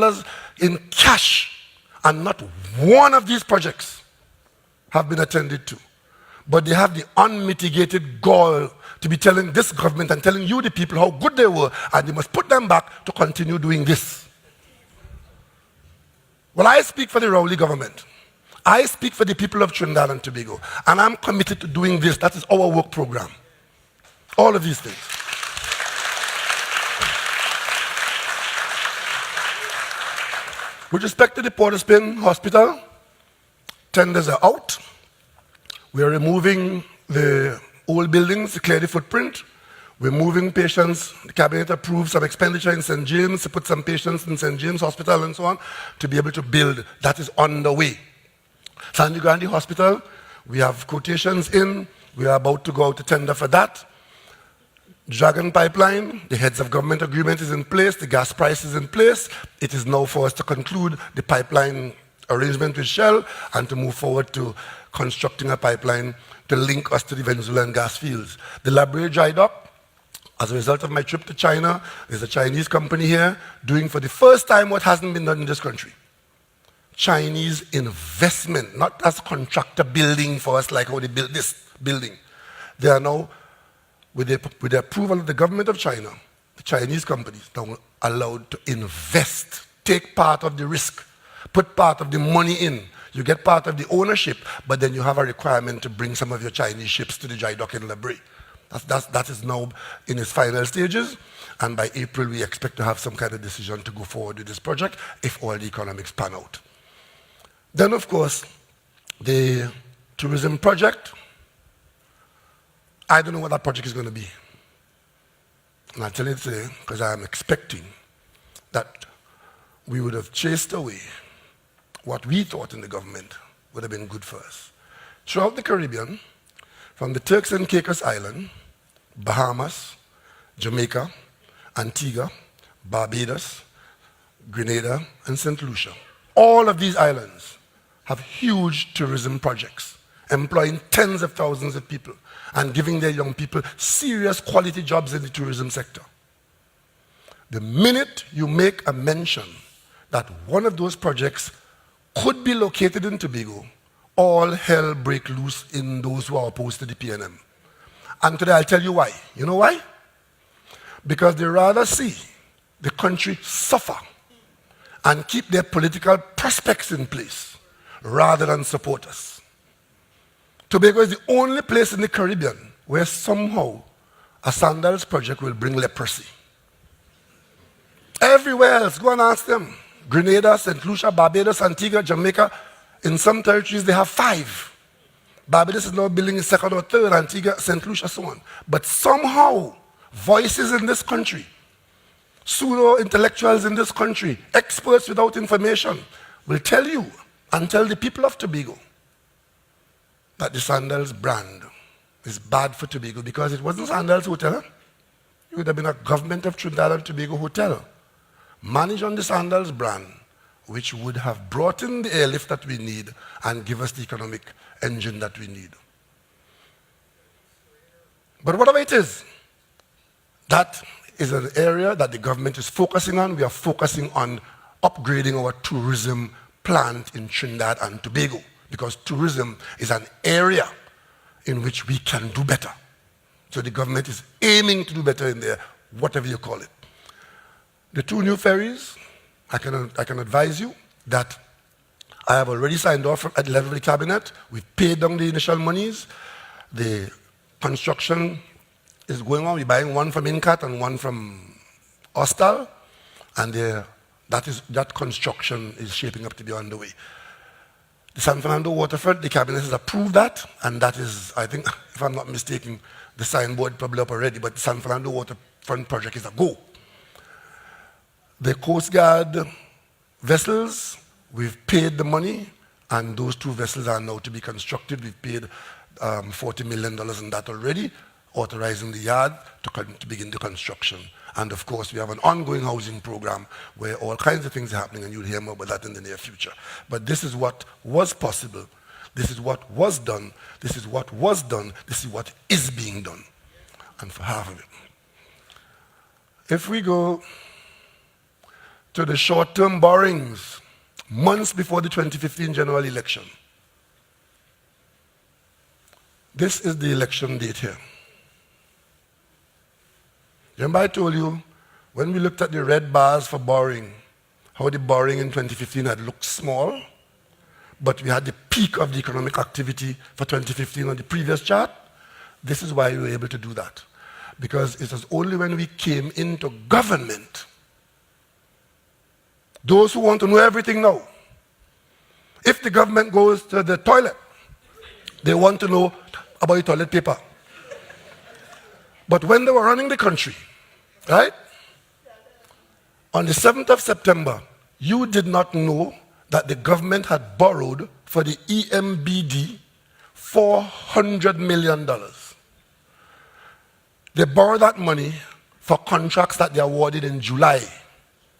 in cash, and not one of these projects have been attended to. But they have the unmitigated gall to be telling this government and telling you, the people, how good they were, and they must put them back to continue doing this. Well, I speak for the Rowley government. I speak for the people of Trinidad and Tobago, and I'm committed to doing this. That is our work program. All of these things. With respect to the Port of Spain Hospital, tenders are out. We are removing the old buildings to clear the footprint. We're moving patients. The cabinet approved some expenditure in St. James to put some patients in St. James Hospital and so on to be able to build. That is on the way. Sandy Grande Hospital, we have quotations in. We are about to go out to tender for that. Dragon Pipeline, the heads of government agreement is in place, the gas price is in place. It is now for us to conclude the pipeline arrangement with Shell and to move forward to constructing a pipeline to link us to the Venezuelan gas fields. The La Brea Dry Dock, as a result of my trip to China, there's a Chinese company here doing for the first time what hasn't been done in this country. Chinese investment, not as contractor building for us like how they built this building. They are now, with the approval of the government of China, the Chinese companies now allowed to invest, take part of the risk, put part of the money in. You get part of the ownership, but then you have a requirement to bring some of your Chinese ships to the dry dock in La Brea. That is now in its final stages, and by April we expect to have some kind of decision to go forward with this project if all the economics pan out. Then, of course, the tourism project, I don't know what that project is going to be. And I'll tell you today, because I am expecting that we would have chased away what we thought in the government would have been good for us. Throughout the Caribbean, from the Turks and Caicos Island, Bahamas, Jamaica, Antigua, Barbados, Grenada, and St. Lucia, all of these islands have huge tourism projects, employing tens of thousands of people and giving their young people serious quality jobs in the tourism sector. The minute you make a mention that one of those projects could be located in Tobago, all hell break loose in those who are opposed to the PNM. And today I'll tell you why. You know why? Because they rather see the country suffer and keep their political prospects in place rather than support us. Tobago is the only place in the Caribbean where somehow a sandals project will bring leprosy. Everywhere else, go and ask them. Grenada, St. Lucia, Barbados, Antigua, Jamaica. In some territories, they have 5. Barbados is now building a second or third, Antigua, St. Lucia, so on. But somehow, voices in this country, pseudo-intellectuals in this country, experts without information, will tell you and tell the people of Tobago that the Sandals brand is bad for Tobago because it wasn't Sandals Hotel. It would have been a government of Trinidad and Tobago hotel managed on the Sandals brand, which would have brought in the airlift that we need and give us the economic engine that we need. But whatever it is, that is an area that the government is focusing on. We are focusing on upgrading our tourism plant in Trinidad and Tobago because tourism is an area in which we can do better. So the government is aiming to do better in there, whatever you call it. The 2 new ferries, I can advise you that I have already signed off at the level of the cabinet. We've paid down the initial monies. The construction is going on. We're buying one from Incat and one from Ostal, and that construction is shaping up to be underway. The San Fernando Waterfront, the cabinet has approved that, and that is, I think, if I'm not mistaken, the signboard probably up already, but the San Fernando Waterfront project is a go. The Coast Guard vessels, we've paid the money, and those 2 vessels are now to be constructed. We've paid $40 million in that already, authorizing the yard to begin the construction. And of course, we have an ongoing housing program where all kinds of things are happening, and you'll hear more about that in the near future. But this is what was possible. This is what was done. This is what was done. This is what is being done. And for half of it. If we go to the short-term borrowings, months before the 2015 general election, this is the election date here. Remember I told you, when we looked at the red bars for borrowing, how the borrowing in 2015 had looked small, but we had the peak of the economic activity for 2015 on the previous chart. This is why we were able to do that. Because it was only when we came into government, those who want to know everything now, if the government goes to the toilet, they want to know about the toilet paper. But when they were running the country, right, on the 7th of September, you did not know that the government had borrowed for the EMBD $400 million. They borrowed that money for contracts that they awarded in July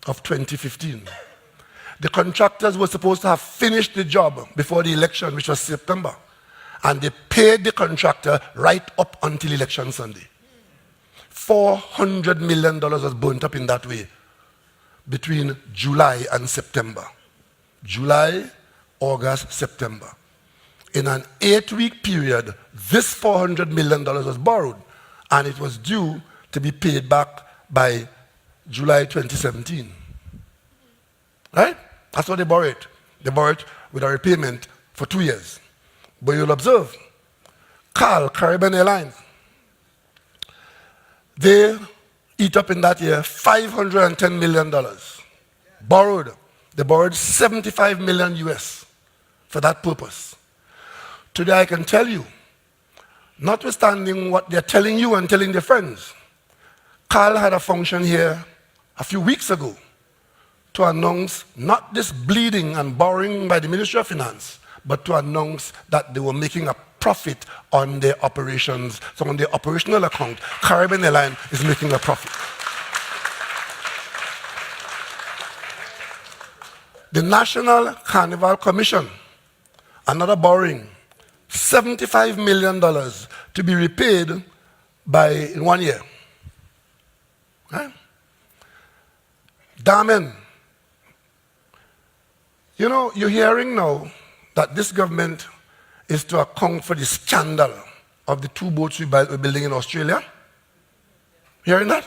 of 2015. The contractors were supposed to have finished the job before the election, which was September, and they paid the contractor right up until election Sunday. $400 million was burnt up in that way between July and September. July, August, September. In an 8-week period, this $400 million was borrowed, and it was due to be paid back by July 2017. Right? That's what they borrowed. They borrowed with a repayment for 2 years. But you'll observe, Caribbean Airlines, they eat up in that year $510 million. Borrowed. They borrowed 75 million US for that purpose. Today I can tell you, notwithstanding what they're telling you and telling their friends, Carl had a function here a few weeks ago to announce not this bleeding and borrowing by the Ministry of Finance, but to announce that they were making a profit on their operations. So on their operational account, Caribbean Airlines is making a profit. The National Carnival Commission, another borrowing, $75 million to be repaid in 1 year. Right? Damen, you know, you're hearing now that this government is to account for the scandal of the 2 boats we're building in Australia. Hearing that?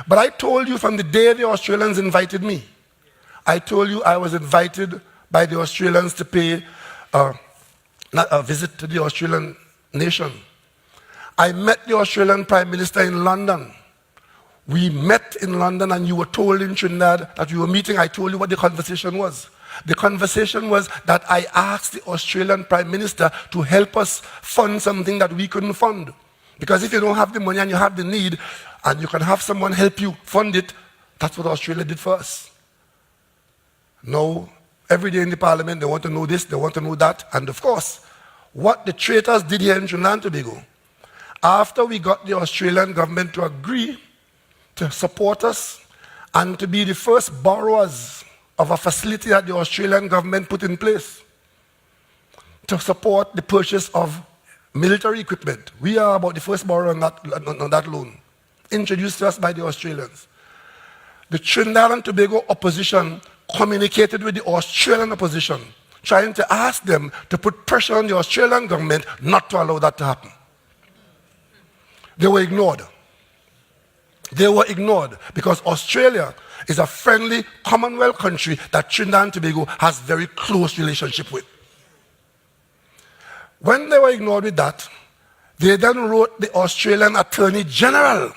But I told you from the day the Australians invited me, I told you I was invited by the Australians to pay a visit to the Australian nation. I met the Australian Prime Minister in London. We met in London and you were told in Trinidad that you were meeting. I told you what the conversation was. The conversation was that I asked the Australian Prime Minister to help us fund something that we couldn't fund. Because if you don't have the money and you have the need, and you can have someone help you fund it, that's what Australia did for us. Now, every day in the parliament, they want to know this, they want to know that. And of course, what the traitors did here in Trinidad and Tobago, after we got the Australian government to agree to support us and to be the first borrowers of a facility that the Australian government put in place to support the purchase of military equipment. We are about the first borrower on that loan, introduced to us by the Australians. The Trinidad and Tobago opposition communicated with the Australian opposition, trying to ask them to put pressure on the Australian government not to allow that to happen. They were ignored. They were ignored because Australia is a friendly Commonwealth country that Trinidad and Tobago has very close relationship with. When they were ignored with that, they then wrote the Australian Attorney General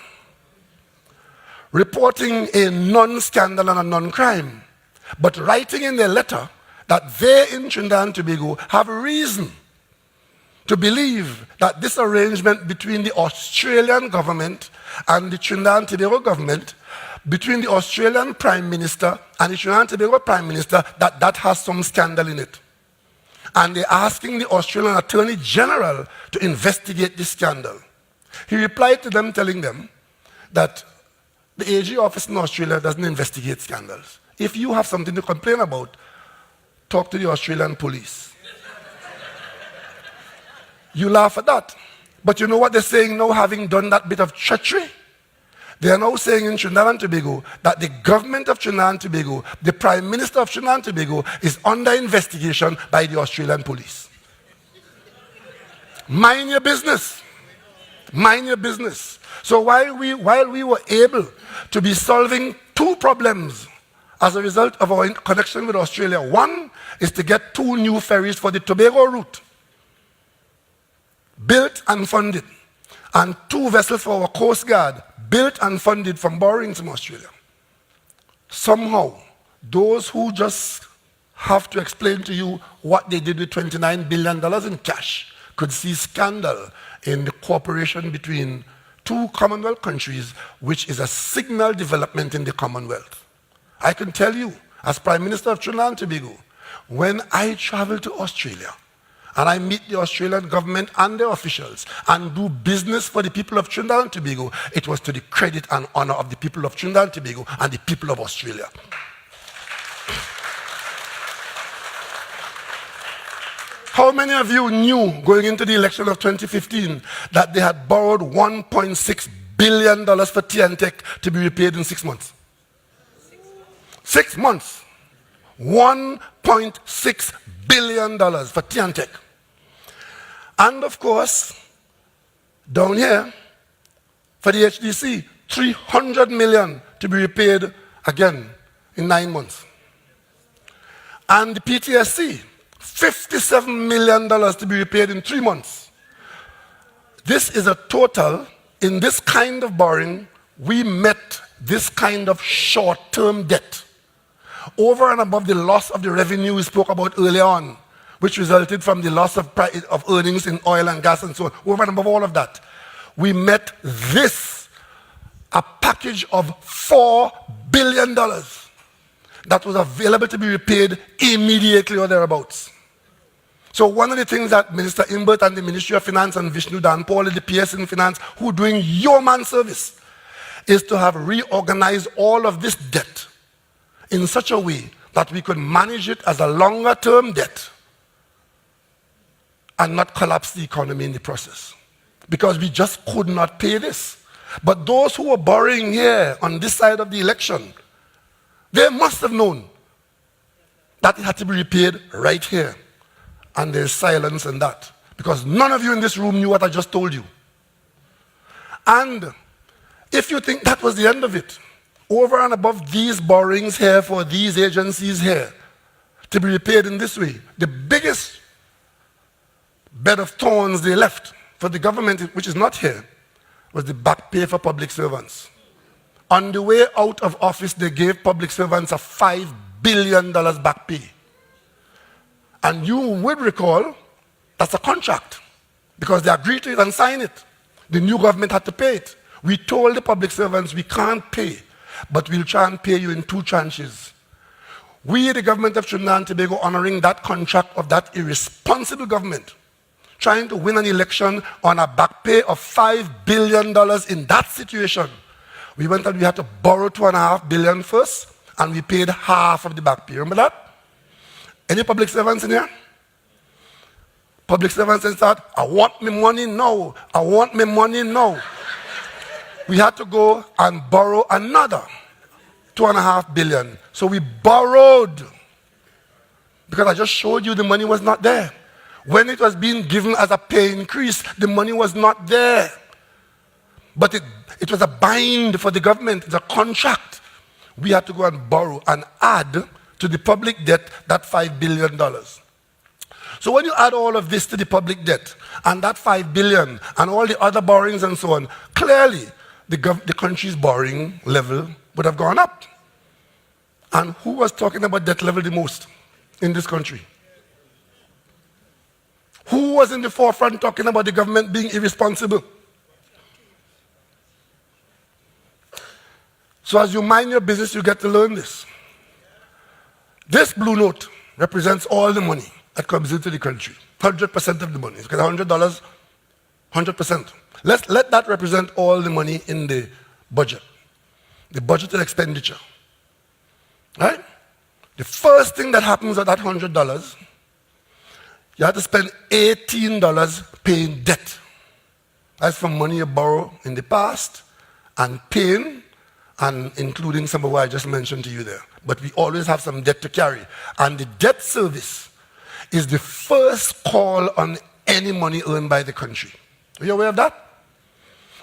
reporting a non-scandal and a non-crime, but writing in their letter that they in Trinidad and Tobago have reason to believe that this arrangement between the Australian government and the Trinidad and Tobago government, between the Australian Prime Minister and the Trinidad and Tobago Prime Minister, that has some scandal in it. And they're asking the Australian Attorney General to investigate this scandal. He replied to them telling them that the AG office in Australia doesn't investigate scandals. If you have something to complain about, talk to the Australian police. You laugh at that. But you know what they're saying now, having done that bit of treachery? They are now saying in Trinidad and Tobago that the government of Trinidad and Tobago, the Prime Minister of Trinidad and Tobago, is under investigation by the Australian police. Mind your business. Mind your business. So while we were able to be solving two problems as a result of our connection with Australia, one is to get 2 new ferries for the Tobago route, built and funded, and 2 vessels for our Coast Guard, built and funded from borrowings from Australia. Somehow, those who just have to explain to you what they did with $29 billion in cash could see scandal in the cooperation between 2 Commonwealth countries, which is a signal development in the Commonwealth. I can tell you, as Prime Minister of Trinidad and Tobago, when I travel to Australia, and I meet the Australian government and their officials and do business for the people of Trinidad and Tobago, it was to the credit and honor of the people of Trinidad and Tobago and the people of Australia. How many of you knew going into the election of 2015 that they had borrowed $1.6 billion for TNTech to be repaid in 6 months? 6 months. $1.6 billion for TNTech. And of course, down here, for the HDC, $300 million to be repaid again in 9 months. And the PTSC, $57 million to be repaid in 3 months. This is a total, in this kind of borrowing, we met this kind of short-term debt, over and above the loss of the revenue we spoke about earlier on, which resulted from the loss of earnings in oil and gas and so on. Over and above all of that, we met this, a package of $4 billion that was available to be repaid immediately or thereabouts. So one of the things that Minister Imbert and the Ministry of Finance and Vishnu Danpal and the PS in Finance, who are doing yeoman service, is to have reorganized all of this debt in such a way that we could manage it as a longer-term debt and not collapse the economy in the process. Because we just could not pay this. But those who were borrowing here on this side of the election, they must have known that it had to be repaid right here. And there's silence in that. Because none of you in this room knew what I just told you. And if you think that was the end of it, over and above these borrowings here for these agencies here to be repaid in this way, the biggest bed of thorns they left for the government, which is not here, was the back pay for public servants. On the way out of office, they gave public servants a $5 billion back pay. And you would recall, that's a contract, because they agreed to it and signed it. The new government had to pay it. We told the public servants, we can't pay, but we'll try and pay you in 2 tranches. We, the government of Trinidad and Tobago, honoring that contract of that irresponsible government, trying to win an election on a back pay of $5 billion in that situation. We went and we had to borrow $2.5 billion first, and we paid half of the back pay. Remember that? Any public servants in here? Public servants and start, I want my money now. I want my money now. We had to go and borrow another $2.5 billion. So we borrowed, because I just showed you the money was not there. When it was being given as a pay increase, the money was not there. But it was a bind for the government, it's a contract. We had to go and borrow and add to the public debt that $5 billion. So when you add all of this to the public debt, and that $5 billion, and all the other borrowings and so on, clearly the country's borrowing level would have gone up. And who was talking about debt level the most in this country? Who was in the forefront talking about the government being irresponsible? So as you mind your business, you get to learn this. This blue note represents all the money that comes into the country. 100% of the money. Because $100, 100%. Let that represent all the money in the budget. The budgeted expenditure. Right? The first thing that happens with that $100, you have to spend $18 paying debt. That's from money you borrow in the past and paying, and including some of what I just mentioned to you there. But we always have some debt to carry. And the debt service is the first call on any money earned by the country. Are you aware of that?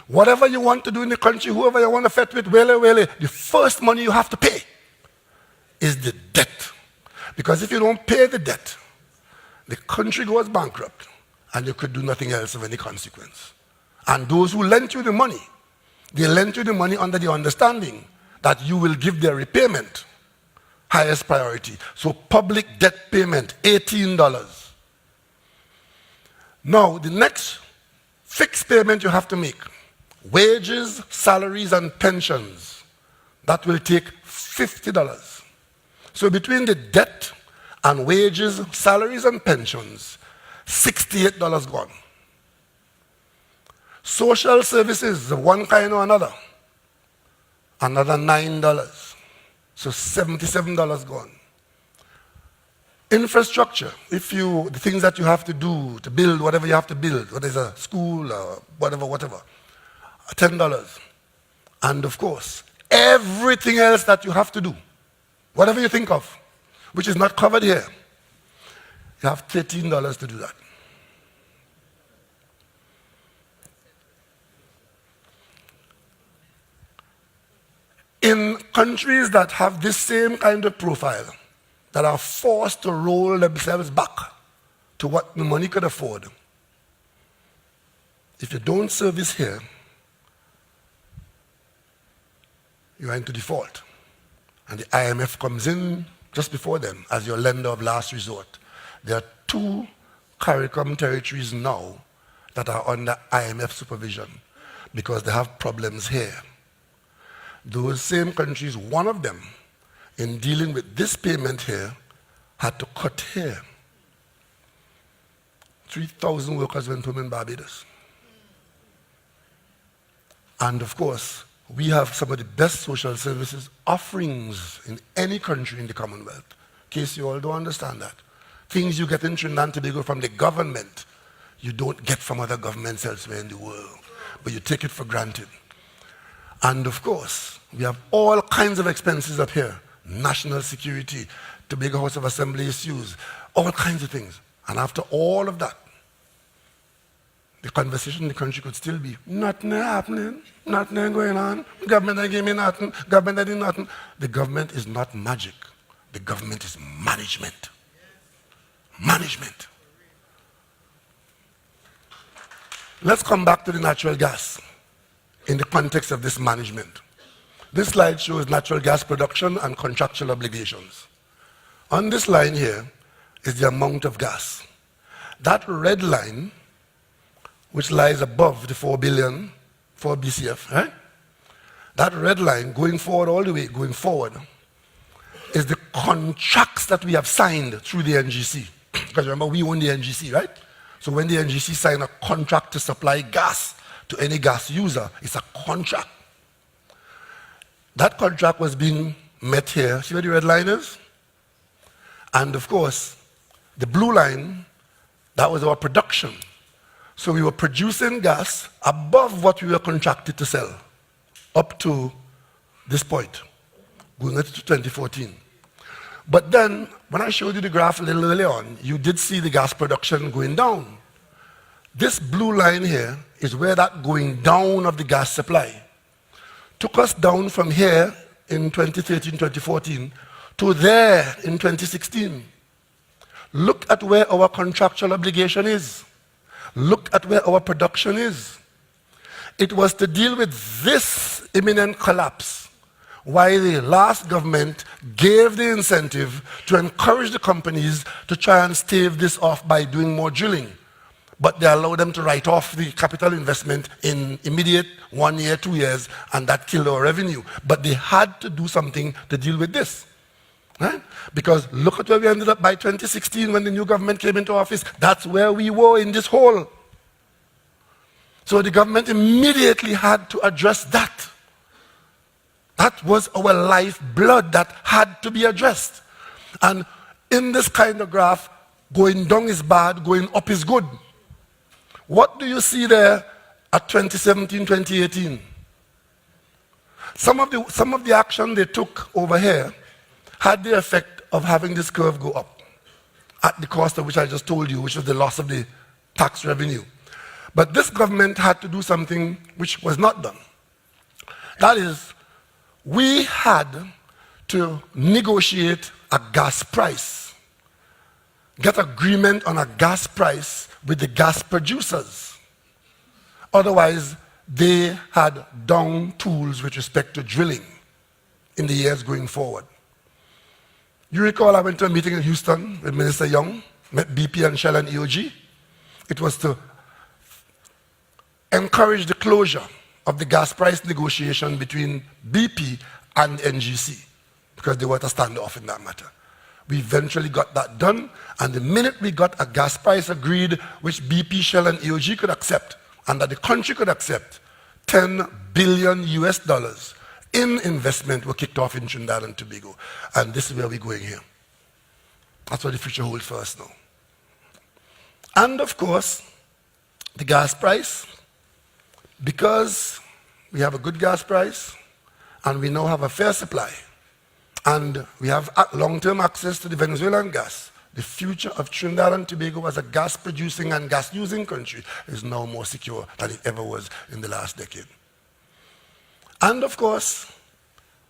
Whatever you want to do in the country, whoever you want to fet with, the first money you have to pay is the debt. Because if you don't pay the debt, the country goes bankrupt and you could do nothing else of any consequence. And those who lent you the money, they lent you the money under the understanding that you will give their repayment highest priority. So public debt payment, $18. Now, the next fixed payment you have to make, wages, salaries, and pensions, that will take $50. So between the debt and wages, salaries, and pensions, $68 gone. Social services of one kind or another, another $9. So $77 gone. Infrastructure, the things that you have to do to build whatever you have to build, whether it's a school or whatever, $10. And of course, everything else that you have to do, whatever you think of, which is not covered here, you have $13 to do that. In countries that have this same kind of profile, that are forced to roll themselves back to what the money could afford, if you don't service here, you are into default. And the IMF comes in just before then as your lender of last resort. There are 2 CARICOM territories now that are under IMF supervision because they have problems here. Those same countries, one of them, in dealing with this payment here, had to cut here. 3,000 workers went home in Barbados. And of course, we have some of the best social services offerings in any country in the Commonwealth. In case you all don't understand that. Things you get in Trinidad and Tobago from the government, you don't get from other governments elsewhere in the world. But you take it for granted. And of course, we have all kinds of expenses up here. National security, Tobago House of Assembly issues, all kinds of things. And after all of that, the conversation in the country could still be, nothing happening, nothing going on, government ain't give me nothing, government ain't doing nothing. The government is not magic. The government is management. Management. Let's come back to the natural gas in the context of this management. This slide shows natural gas production and contractual obligations. On this line here is the amount of gas. That red line, which lies above the 4 billion, 4 BCF, right? That red line going forward, all the way going forward, is the contracts that we have signed through the NGC. Because remember, we own the NGC, right? So when the NGC sign a contract to supply gas to any gas user, it's a contract. That contract was being met here. See where the red line is? And of course, the blue line, that was our production. So we were producing gas above what we were contracted to sell up to this point, going into 2014. But then, when I showed you the graph a little earlier on, you did see the gas production going down. This blue line here is where that going down of the gas supply took us down from here in 2013, 2014 to there in 2016. Look at where our contractual obligation is. Look at where our production is. It was to deal with this imminent collapse why the last government gave the incentive to encourage the companies to try and stave this off by doing more drilling. But they allowed them to write off the capital investment in immediate 1 year, 2 years, and that killed our revenue. But they had to do something to deal with this. Right? Because look at where we ended up by 2016 when the new government came into office. That's where we were in this hole. So the government immediately had to address that. That was our lifeblood that had to be addressed. And in this kind of graph, going down is bad, going up is good. What do you see there at 2017, 2018? Some of the action they took over here had the effect of having this curve go up at the cost of which I just told you, which was the loss of the tax revenue. But this government had to do something which was not done. That is, we had to negotiate a gas price, get agreement on a gas price with the gas producers. Otherwise, they had down tools with respect to drilling in the years going forward. You recall I went to a meeting in Houston with Minister Young, met BP and Shell and EOG. It was to encourage the closure of the gas price negotiation between BP and NGC because they were to stand off in that matter. We eventually got that done, and the minute we got a gas price agreed which BP, Shell and EOG could accept and that the country could accept, $10 billion in investment were kicked off in Trinidad and Tobago. And this is where we're going here. That's what the future holds for us now. And of course, the gas price, because we have a good gas price and we now have a fair supply and we have long-term access to the Venezuelan gas, the future of Trinidad and Tobago as a gas-producing and gas-using country is now more secure than it ever was in the last decade. And of course,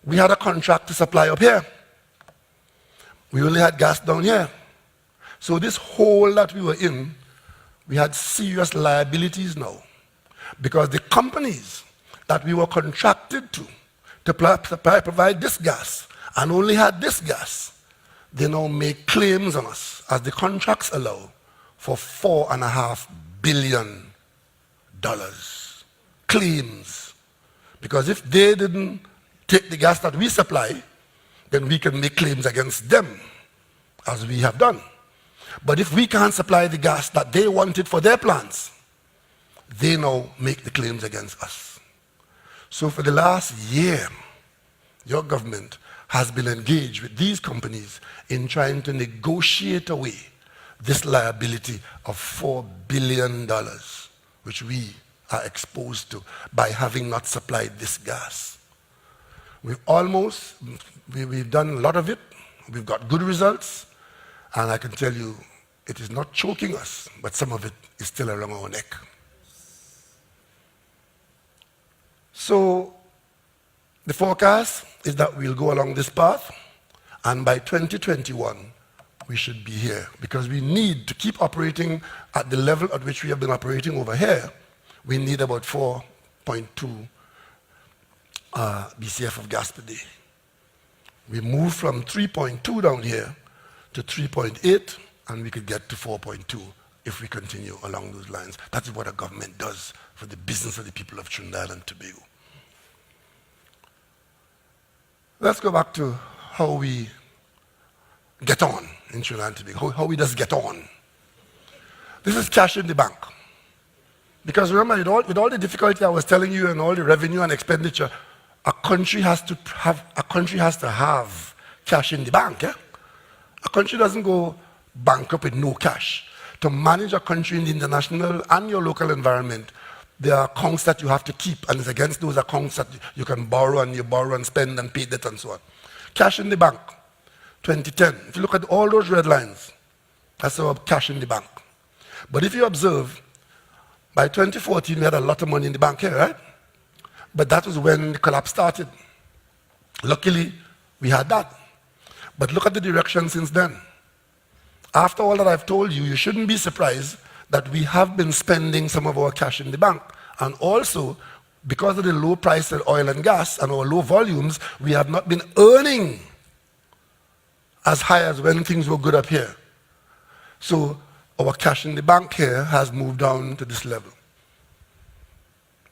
we had a contract to supply up here. We only had gas down here. So this hole that we were in, we had serious liabilities now. Because the companies that we were contracted to provide this gas and only had this gas, they now make claims on us, as the contracts allow, for $4.5 billion. Claims. Because if they didn't take the gas that we supply, then we can make claims against them, as we have done. But if we can't supply the gas that they wanted for their plants, they now make the claims against us. So for the last year, your government has been engaged with these companies in trying to negotiate away this liability of $4 billion, which we are exposed to by having not supplied this gas. We've done a lot of it. We've got good results. And I can tell you, it is not choking us, but some of it is still around our neck. So the forecast is that we'll go along this path, and by 2021, we should be here, because we need to keep operating at the level at which we have been operating over here. We need about 4.2 BCF of gas per day. We moved from 3.2 down here to 3.8, and we could get to 4.2 if we continue along those lines. That is what a government does for the business of the people of Trinidad and Tobago. Let's go back to how we get on in Trinidad and Tobago, how we just get on. This is cash in the bank. Because remember, with all the difficulty I was telling you and all the revenue and expenditure, a country has to have cash in the bank. Yeah? A country doesn't go bankrupt with no cash. To manage a country in the international and your local environment, there are accounts that you have to keep, and it's against those accounts that you can borrow and spend and pay debt and so on. Cash in the bank, 2010. If you look at all those red lines, that's our cash in the bank. But if you observe, by 2014, we had a lot of money in the bank here, right? But that was when the collapse started. Luckily, we had that. But look at the direction since then. After all that I've told you, you shouldn't be surprised that we have been spending some of our cash in the bank. And also, because of the low price of oil and gas and our low volumes, we have not been earning as high as when things were good up here. So our cash in the bank here has moved down to this level.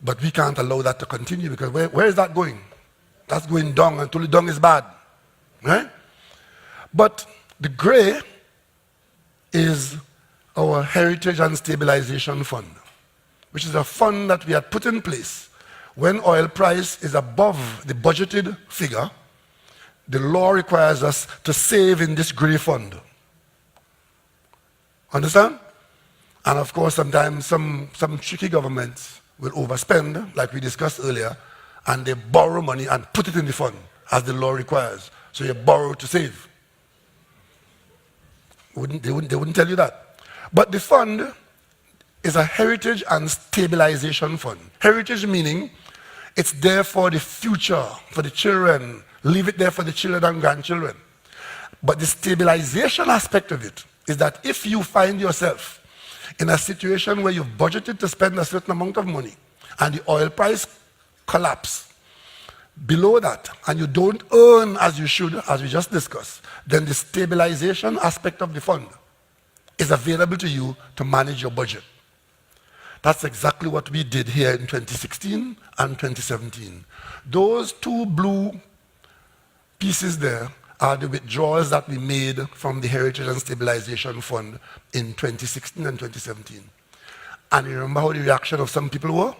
But we can't allow that to continue, because where is that going? That's going down until the down is bad. Right? But the gray is our Heritage and Stabilization Fund, which is a fund that we had put in place. When oil price is above the budgeted figure, the law requires us to save in this gray fund. Understand? And of course, sometimes some tricky governments will overspend, like we discussed earlier, and they borrow money and put it in the fund, as the law requires. So you borrow to save. They wouldn't tell you that. But the fund is a Heritage and Stabilization Fund. Heritage meaning it's there for the future, for the children. Leave it there for the children and grandchildren. But the stabilization aspect of it is that if you find yourself in a situation where you've budgeted to spend a certain amount of money and the oil price collapse below that, and you don't earn as you should, as we just discussed, then the stabilization aspect of the fund is available to you to manage your budget. That's exactly what we did here in 2016 and 2017. Those two blue pieces there are the withdrawals that we made from the Heritage and Stabilization Fund in 2016 and 2017. And you remember how the reaction of some people were?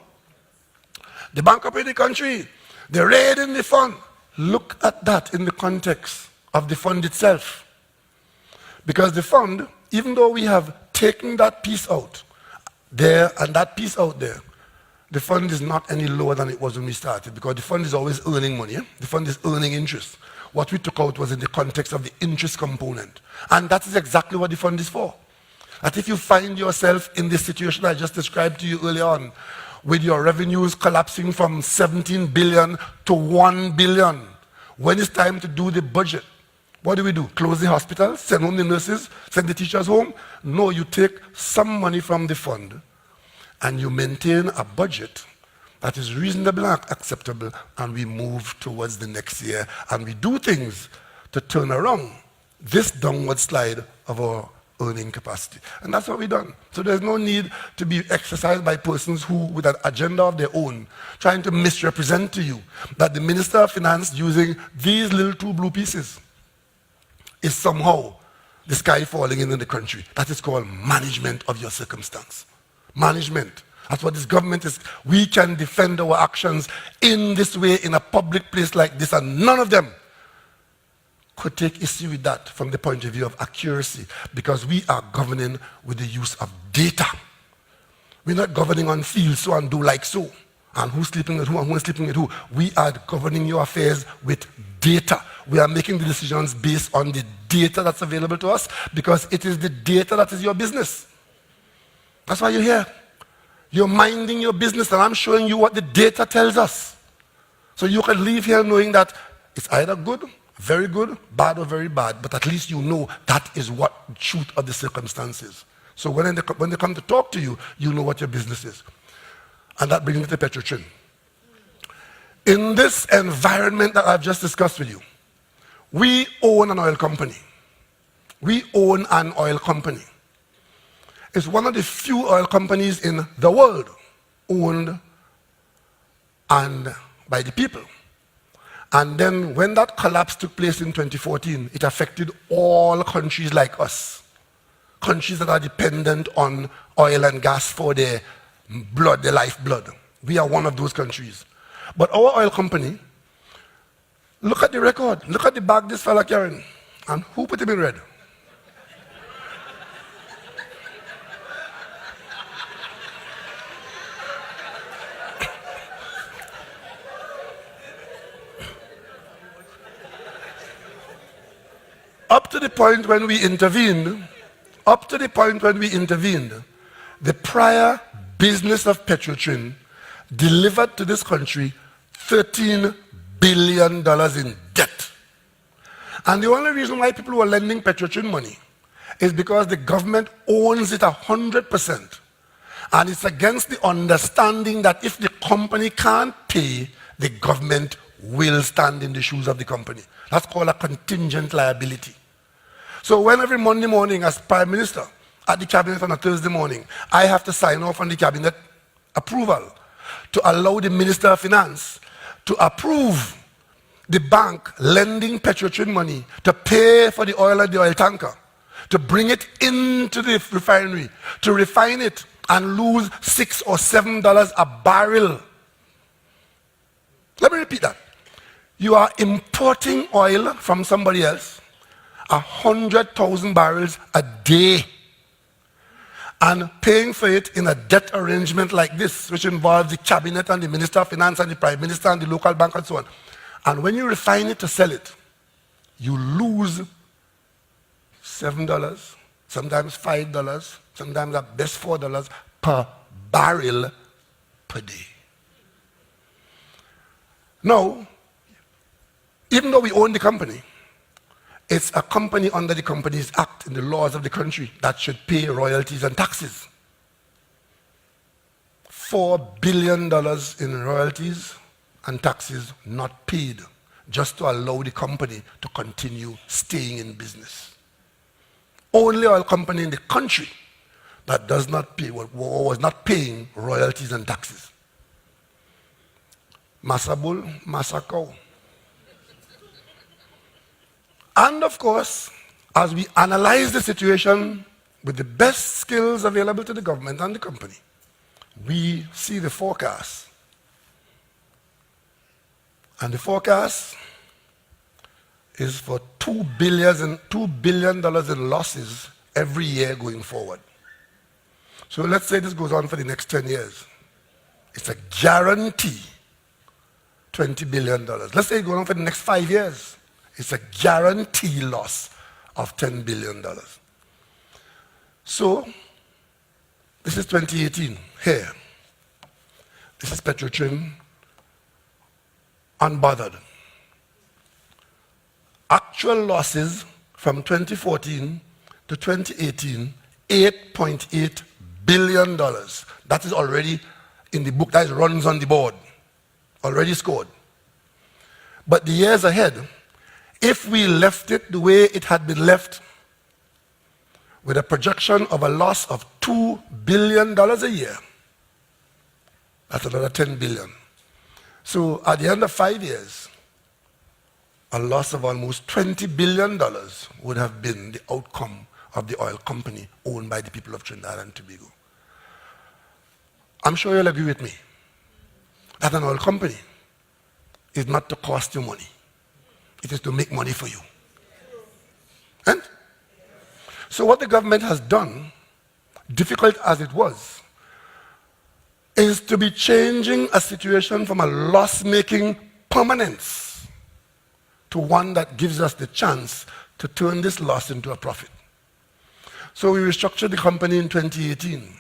The bankrupt in the country, they're raiding the fund. Look at that in the context of the fund itself. Because the fund, even though we have taken that piece out there and that piece out there, the fund is not any lower than it was when we started, because the fund is always earning money. Yeah? The fund is earning interest. What we took out was in the context of the interest component. And that is exactly what the fund is for. That if you find yourself in this situation I just described to you earlier on, with your revenues collapsing from 17 billion to 1 billion, when it's time to do the budget, what do? Close the hospitals, send home the nurses, send the teachers home? No, you take some money from the fund and you maintain a budget that is reasonable and acceptable, and we move towards the next year, and we do things to turn around this downward slide of our earning capacity. And that's what we've done. So there's no need to be exercised by persons who, with an agenda of their own, trying to misrepresent to you that the Minister of Finance using these little two blue pieces is somehow the sky falling in the country. That is called management of your circumstance. Management. That's what this government is. We can defend our actions in this way in a public place like this, and none of them could take issue with that from the point of view of accuracy, because we are governing with the use of data. We're not governing on feel so and do like so, and who's sleeping with who and who's sleeping with who. We are governing your affairs with data. We are making the decisions based on the data that's available to us, because it is the data that is your business. That's why you're here. You're minding your business, and I'm showing you what the data tells us. So you can leave here knowing that it's either good, very good, bad or very bad, but at least you know that is what the truth of the circumstances. So when they come to talk to you, you know what your business is. And that brings me to Petrotrin. In this environment that I've just discussed with you, we own an oil company. We own an oil company. It's one of the few oil companies in the world owned and by the people. And then when that collapse took place in 2014, it affected all countries like us. Countries that are dependent on oil and gas for their blood, their lifeblood. We are one of those countries. But our oil company, look at the record, look at the bag this fella carrying. And who put him in red? Up to the point when we intervened, the prior business of Petrotrin delivered to this country $13 billion in debt. And the only reason why people were lending Petrotrin money is because the government owns it 100%. And it's against the understanding that if the company can't pay, the government will stand in the shoes of the company. That's called a contingent liability. So when every Monday morning as Prime Minister at the Cabinet on a Thursday morning, I have to sign off on the Cabinet approval to allow the Minister of Finance to approve the bank lending Petrotrin money to pay for the oil at the oil tanker, to bring it into the refinery, to refine it and lose $6 or $7 a barrel. Let me repeat that. You are importing oil from somebody else, 100,000 barrels a day, and paying for it in a debt arrangement like this, which involves the Cabinet and the Minister of Finance and the Prime Minister and the local bank and so on. And when you refine it to sell it, you lose $7, sometimes $5, sometimes at best $4 per barrel per day. Now, even though we own the company, it's a company under the Companies Act and the laws of the country that should pay royalties and taxes. $4 billion in royalties and taxes not paid just to allow the company to continue staying in business. Only oil company in the country that does not pay, was not paying royalties and taxes. Massa bull, massa cow. And of course, as we analyze the situation with the best skills available to the government and the company, we see the forecast. And the forecast is for $2 billion in losses every year going forward. So let's say this goes on for the next 10 years. It's a guarantee $20 billion. Let's say it goes on for the next 5 years. It's a guarantee loss of $10 billion. So, this is 2018, here. This is Petrotrin, unbothered. Actual losses from 2014 to 2018, $8.8 billion. That is already in the book, that runs on the board, already scored. But the years ahead, if we left it the way it had been left, with a projection of a loss of $2 billion a year, that's another $10 billion. So at the end of 5 years, a loss of almost $20 billion would have been the outcome of the oil company owned by the people of Trinidad and Tobago. I'm sure you'll agree with me that an oil company is not to cost you money. It is to make money for you. And so what the government has done, difficult as it was, is to be changing a situation from a loss-making permanence to one that gives us the chance to turn this loss into a profit. So we restructured the company in 2018.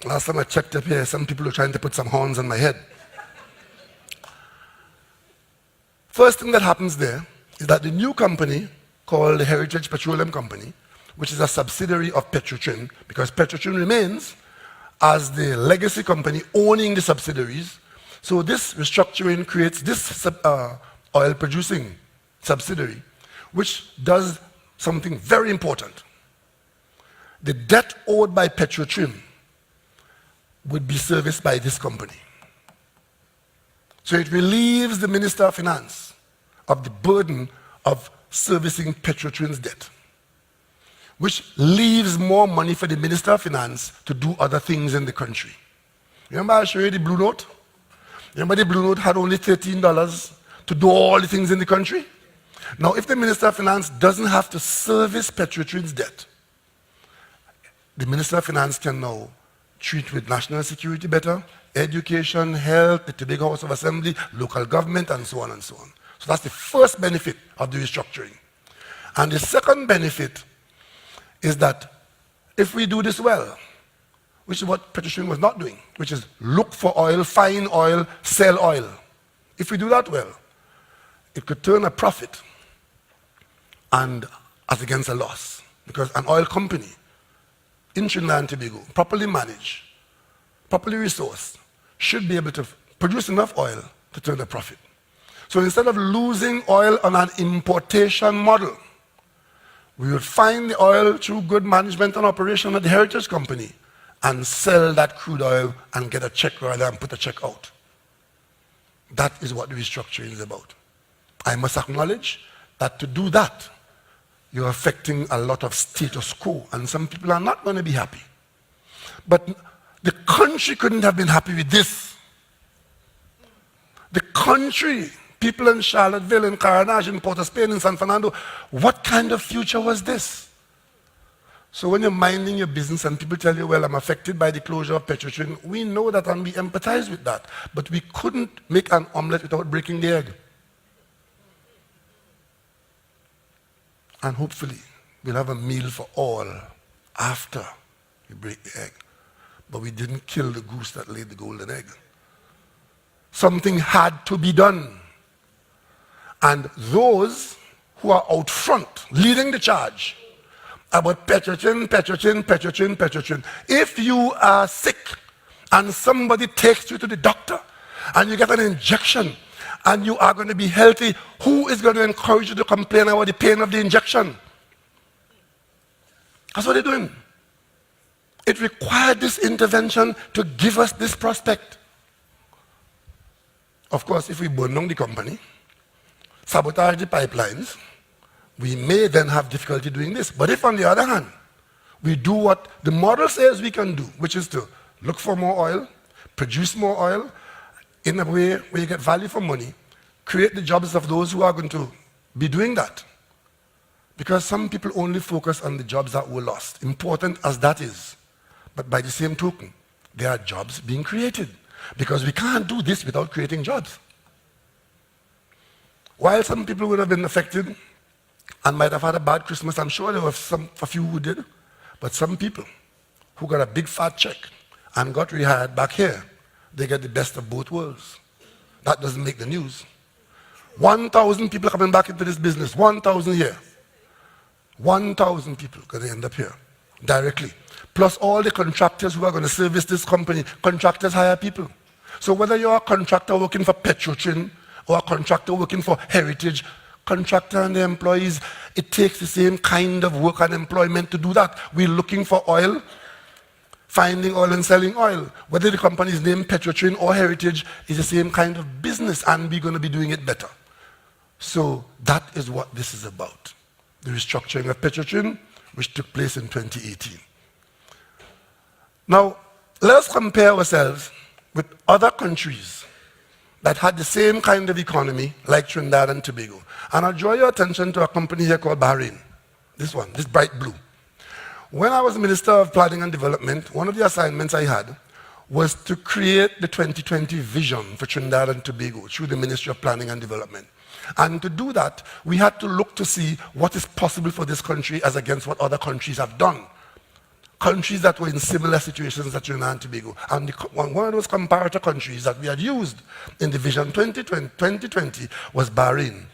Last time I checked up here, some people were trying to put some horns on my head. First thing that happens there is that the new company, called the Heritage Petroleum Company, which is a subsidiary of Petrotrin, because Petrotrin remains as the legacy company owning the subsidiaries. So this restructuring creates this oil producing subsidiary, which does something very important. The debt owed by Petrotrin would be serviced by this company. So it relieves the Minister of Finance of the burden of servicing Petrotrin's debt, which leaves more money for the Minister of Finance to do other things in the country. Remember I showed you the Blue Note? Remember the Blue Note had only $13 to do all the things in the country? Now, if the Minister of Finance doesn't have to service Petrotrin's debt, the Minister of Finance can now treat with national security better, education, health, the Tobago House of Assembly, local government, and so on and so on. So that's the first benefit of the restructuring. And the second benefit is that if we do this well, which is what Petrotrin was not doing, which is look for oil, find oil, sell oil. If we do that well, it could turn a profit and as against a loss. Because an oil company in Trinidad and Tobago, properly managed, properly resourced, should be able to produce enough oil to turn a profit. So instead of losing oil on an importation model, we would find the oil through good management and operation at the Heritage Company and sell that crude oil and get a check rather than put a check out. That is what the restructuring is about. I must acknowledge that to do that, you're affecting a lot of status quo, and some people are not going to be happy. But the country couldn't have been happy with this. The country, people in Charlottesville, in Carnage, in Port of Spain, in San Fernando, what kind of future was this? So when you're minding your business and people tell you, well, I'm affected by the closure of Petrotrin, we know that and we empathize with that. But we couldn't make an omelette without breaking the egg. And hopefully, we'll have a meal for all after we break the egg. But we didn't kill the goose that laid the golden egg. Something had to be done. And those who are out front, leading the charge, about Petrotrin, Petrotrin, Petrotrin, Petrotrin. If you are sick and somebody takes you to the doctor and you get an injection and you are going to be healthy, who is going to encourage you to complain about the pain of the injection? That's what they're doing. It required this intervention to give us this prospect. Of course, if we burn down the company, sabotage the pipelines, we may then have difficulty doing this. But if, on the other hand, we do what the model says we can do, which is to look for more oil, produce more oil, in a way where you get value for money, create the jobs of those who are going to be doing that. Because some people only focus on the jobs that were lost, important as that is. But by the same token, there are jobs being created. Because we can't do this without creating jobs. While some people would have been affected and might have had a bad Christmas, I'm sure there were a few who did, but some people who got a big fat check and got rehired back here, they get the best of both worlds. That doesn't make the news. 1,000 people coming back into this business, 1,000 here. 1,000 people going to end up here directly. Plus all the contractors who are going to service this company. Contractors hire people. So whether you're a contractor working for Petrotrin or a contractor working for Heritage, contractor and the employees, it takes the same kind of work and employment to do that. We're looking for oil, finding oil and selling oil. Whether the company is named Petrotrin or Heritage, is the same kind of business, and we're going to be doing it better. So that is what this is about. The restructuring of Petrotrin, which took place in 2018. Now, let us compare ourselves with other countries that had the same kind of economy like Trinidad and Tobago. And I'll draw your attention to a company here called Bahrain. This one, this bright blue. When I was Minister of Planning and Development, one of the assignments I had was to create the 2020 vision for Trinidad and Tobago through the Ministry of Planning and Development. And to do that, we had to look to see what is possible for this country as against what other countries have done. Countries that were in similar situations as Trinidad and Tobago. And one of those comparator countries that we had used in the Vision 2020 was Bahrain.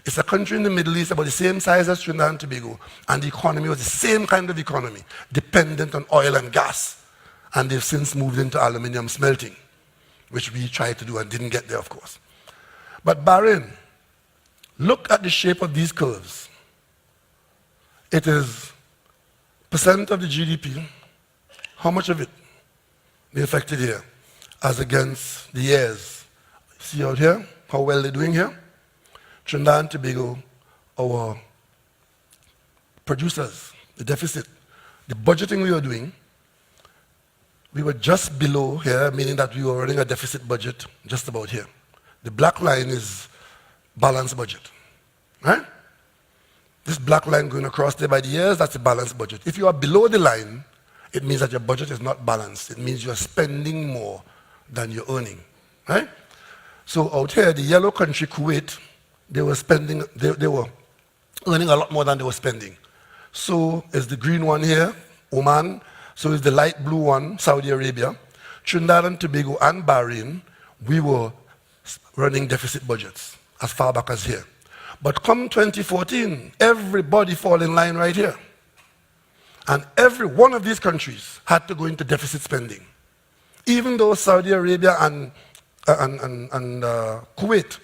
It's a country in the Middle East about the same size as Trinidad and Tobago, and the economy was the same kind of economy, dependent on oil and gas. and they've since moved into aluminium smelting, which we tried to do and didn't get there, of course. But Bahrain, look at the shape of these curves. It is percent of the GDP, how much of it they affected here, as against the years. See out here, how well they're doing here? Trinidad and Tobago, our producers, the deficit, the budgeting we were doing, we were just below here, meaning that we were running a deficit budget just about here. The black line is balanced budget, right? This black line going across there by the years, that's a balanced budget. If you are below the line, it means that your budget is not balanced. It means you're spending more than you're earning, right? So out here, the yellow country, Kuwait, they were earning a lot more than they were spending. So is the green one here, Oman. So is the light blue one, Saudi Arabia. Trinidad and Tobago and Bahrain, we were running deficit budgets as far back as here. But come 2014, everybody fall in line right here. And every one of these countries had to go into deficit spending. Even though Saudi Arabia and Kuwait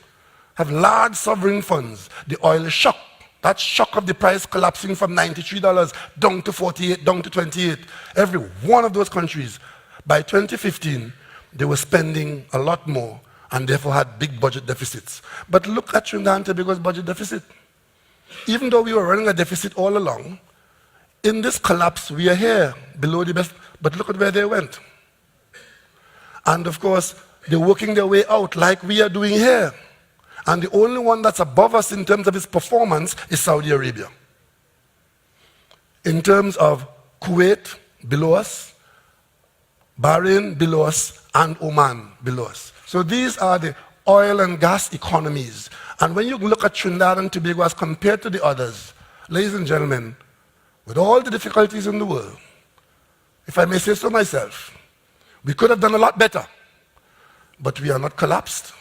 have large sovereign funds, the oil shock, that shock of the price collapsing from $93 down to 48, down to 28. Every one of those countries, by 2015, they were spending a lot more and therefore had big budget deficits. But look at Trinidad and Tobago's budget deficit. Even though we were running a deficit all along, in this collapse, we are here, below the best, but look at where they went. And of course, they're working their way out like we are doing here. And the only one that's above us in terms of its performance is Saudi Arabia. In terms of Kuwait, below us, Bahrain, below us, and Oman, below us. So these are the oil and gas economies. And when you look at Trinidad and Tobago as compared to the others, ladies and gentlemen, with all the difficulties in the world, if I may say so myself, we could have done a lot better, but we are not collapsed.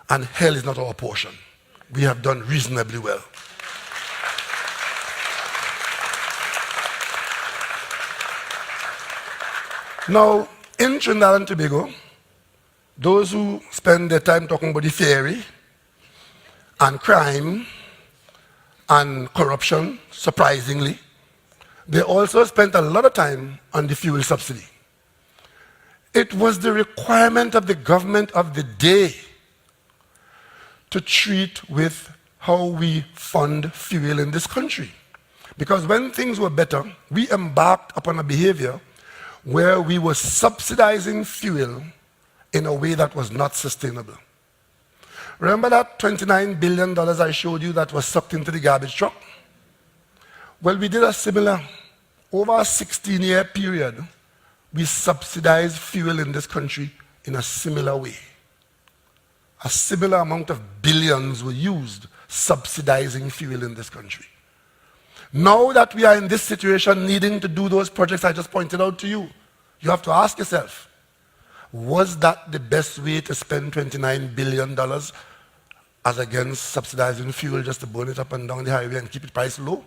And hell is not our portion. We have done reasonably well. Now, in Trinidad and Tobago, those who spend their time talking about the theory and crime and corruption, surprisingly, they also spent a lot of time on the fuel subsidy. It was the requirement of the government of the day to treat with how we fund fuel in this country. Because when things were better, we embarked upon a behavior where we were subsidizing fuel in a way that was not sustainable. Remember that $29 billion I showed you that was sucked into the garbage truck? Well, we did a similar, over a 16-year period, we subsidized fuel in this country in a similar way. A similar amount of billions were used subsidizing fuel in this country. Now that we are in this situation needing to do those projects I just pointed out to you, you have to ask yourself, was that the best way to spend $29 billion as against subsidizing fuel just to burn it up and down the highway and keep the price low?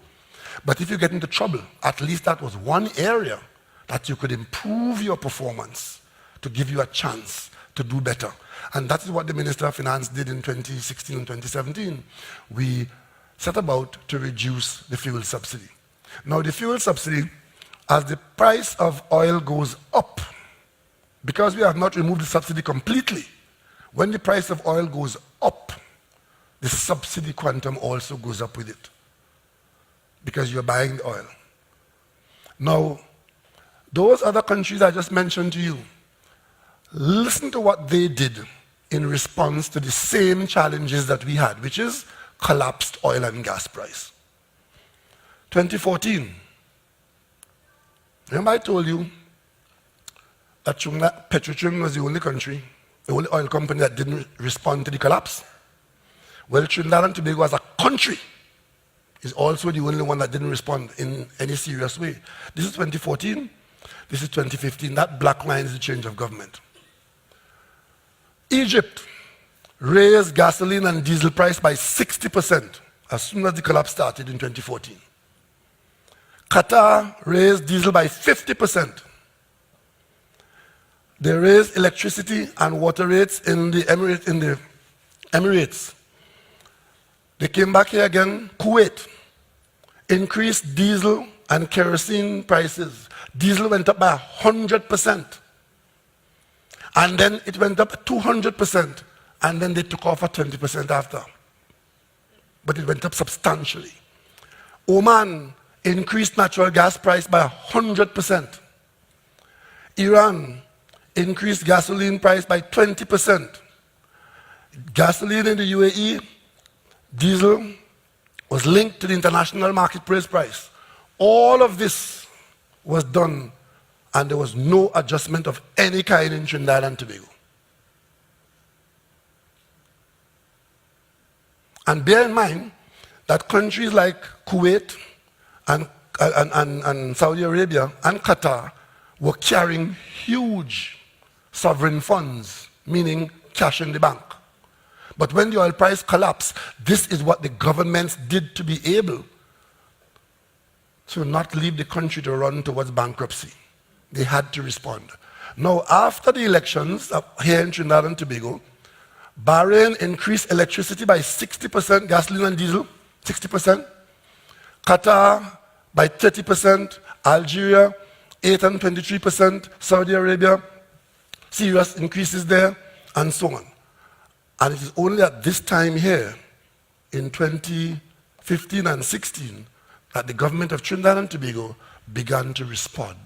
But if you get into trouble, at least that was one area that you could improve your performance to give you a chance to do better. And that is what the Minister of Finance did in 2016 and 2017. We set about to reduce the fuel subsidy. Now the fuel subsidy, as the price of oil goes up, because we have not removed the subsidy completely, when the price of oil goes up, the subsidy quantum also goes up with it, because you're buying the oil. Now, those other countries I just mentioned to you, listen to what they did in response to the same challenges that we had, which is collapsed oil and gas price. 2014, remember I told you that Petrotrim was the only country, the only oil company that didn't respond to the collapse? Well, Trinidad and Tobago as a country is also the only one that didn't respond in any serious way. This is 2014, this is 2015. That black line is the change of government. Egypt raised gasoline and diesel price by 60% as soon as the collapse started in 2014. Qatar raised diesel by 50%. They raised electricity and water rates in the Emirates. They came back here again. Kuwait increased diesel and kerosene prices. Diesel went up by 100%. And then it went up 200%. And then they took off at 20% after. But it went up substantially. Oman increased natural gas price by 100%. Iran increased gasoline price by 20%. Gasoline in the UAE, diesel, was linked to the international marketplace price. All of this was done, and there was no adjustment of any kind in Trinidad and Tobago. And bear in mind that countries like Kuwait and Saudi Arabia and Qatar were carrying huge sovereign funds, meaning cash in the bank. But when the oil price collapsed, this is what the governments did to be able to not leave the country to run towards bankruptcy. They had to respond. Now, after the elections here in Trinidad and Tobago, Bahrain increased electricity by 60%, gasoline and diesel, 60%. Qatar by 30%, Algeria 823%, Saudi Arabia, serious increases there, and so on. And it is only at this time here, in 2015 and 16, that the government of Trinidad and Tobago began to respond.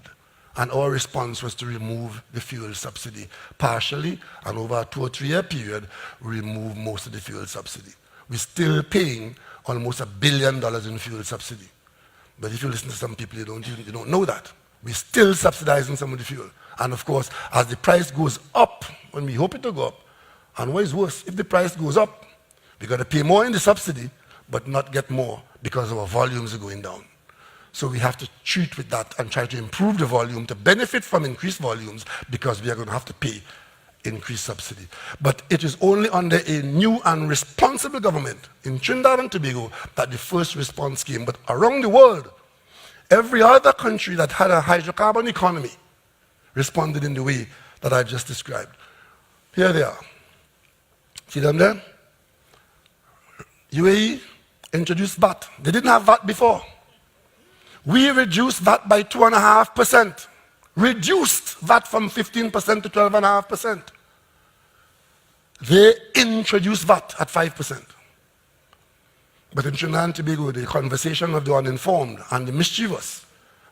And our response was to remove the fuel subsidy partially, and over a 2 or 3 year period, remove most of the fuel subsidy. We're still paying almost $1 billion in fuel subsidy. But if you listen to some people, you don't know that. We're still subsidizing some of the fuel. And of course, as the price goes up, when we hope it to go up, and what is worse, if the price goes up, we're going to pay more in the subsidy, but not get more because our volumes are going down. So we have to treat with that and try to improve the volume to benefit from increased volumes, because we are going to have to pay increased subsidy. But it is only under a new and responsible government in Trinidad and Tobago that the first response came. But around the world, every other country that had a hydrocarbon economy responded in the way that I just described. Here they are. See them there? UAE introduced VAT. They didn't have VAT before. We reduced VAT by 2.5%. Reduced VAT from 15% to 12.5%. They introduced VAT at 5%. But in Trinidad and Tobago, the conversation of the uninformed and the mischievous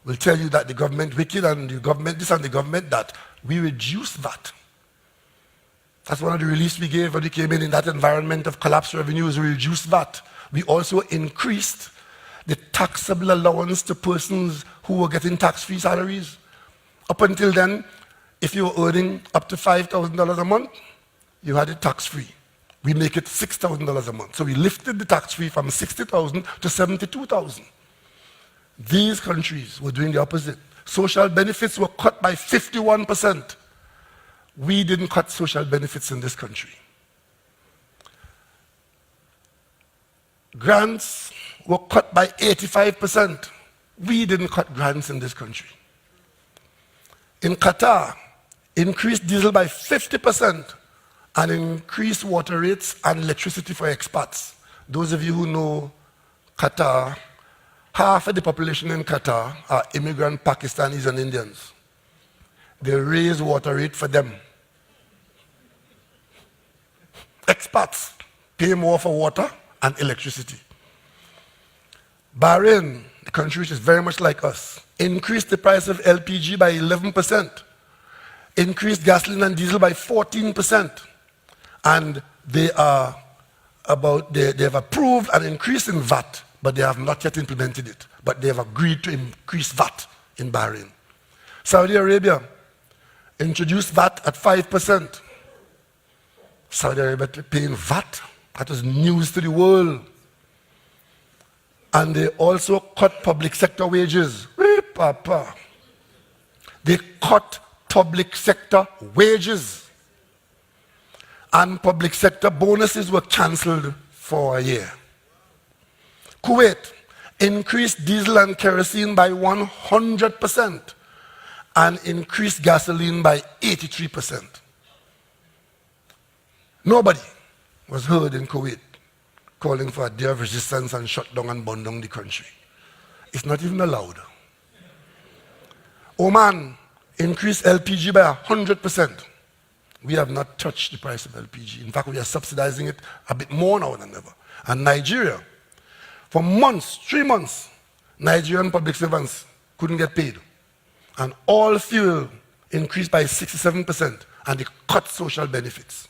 will tell you that the government wicked and the government this and the government that. We reduced VAT. That's one of the reliefs we gave when we came in that environment of collapsed revenues. We reduced VAT. We also increased the taxable allowance to persons who were getting tax-free salaries. Up until then, if you were earning up to $5,000 a month, you had it tax-free. We make it $6,000 a month. So we lifted the tax-free from $60,000 to $72,000. These countries were doing the opposite. Social benefits were cut by 51%. We didn't cut social benefits in this country. Grants were cut by 85%. We didn't cut grants in this country. In Qatar, increased diesel by 50% and increased water rates and electricity for expats. Those of you who know Qatar, half of the population in Qatar are immigrant Pakistanis and Indians. They raise water rate for them. Expats pay more for water and electricity. Bahrain, the country which is very much like us, increased the price of LPG by 11%, increased gasoline and diesel by 14%, and they have approved an increase in VAT, but they have not yet implemented it. But they have agreed to increase VAT in Bahrain. Saudi Arabia introduced VAT at 5%. Saudi Arabia paying VAT. That was news to the world. And they also cut public sector wages. They cut public sector wages. And public sector bonuses were cancelled for a year. Kuwait increased diesel and kerosene by 100%. and increased gasoline by 83%. Nobody was heard in Kuwait calling for a day of resistance and shut down and burn down the country. It's not even allowed. Oman increased LPG by 100%. We have not touched the price of LPG. In fact, we are subsidizing it a bit more now than ever. And Nigeria, for months, 3 months, Nigerian public servants couldn't get paid. And all fuel increased by 67%, and they cut social benefits.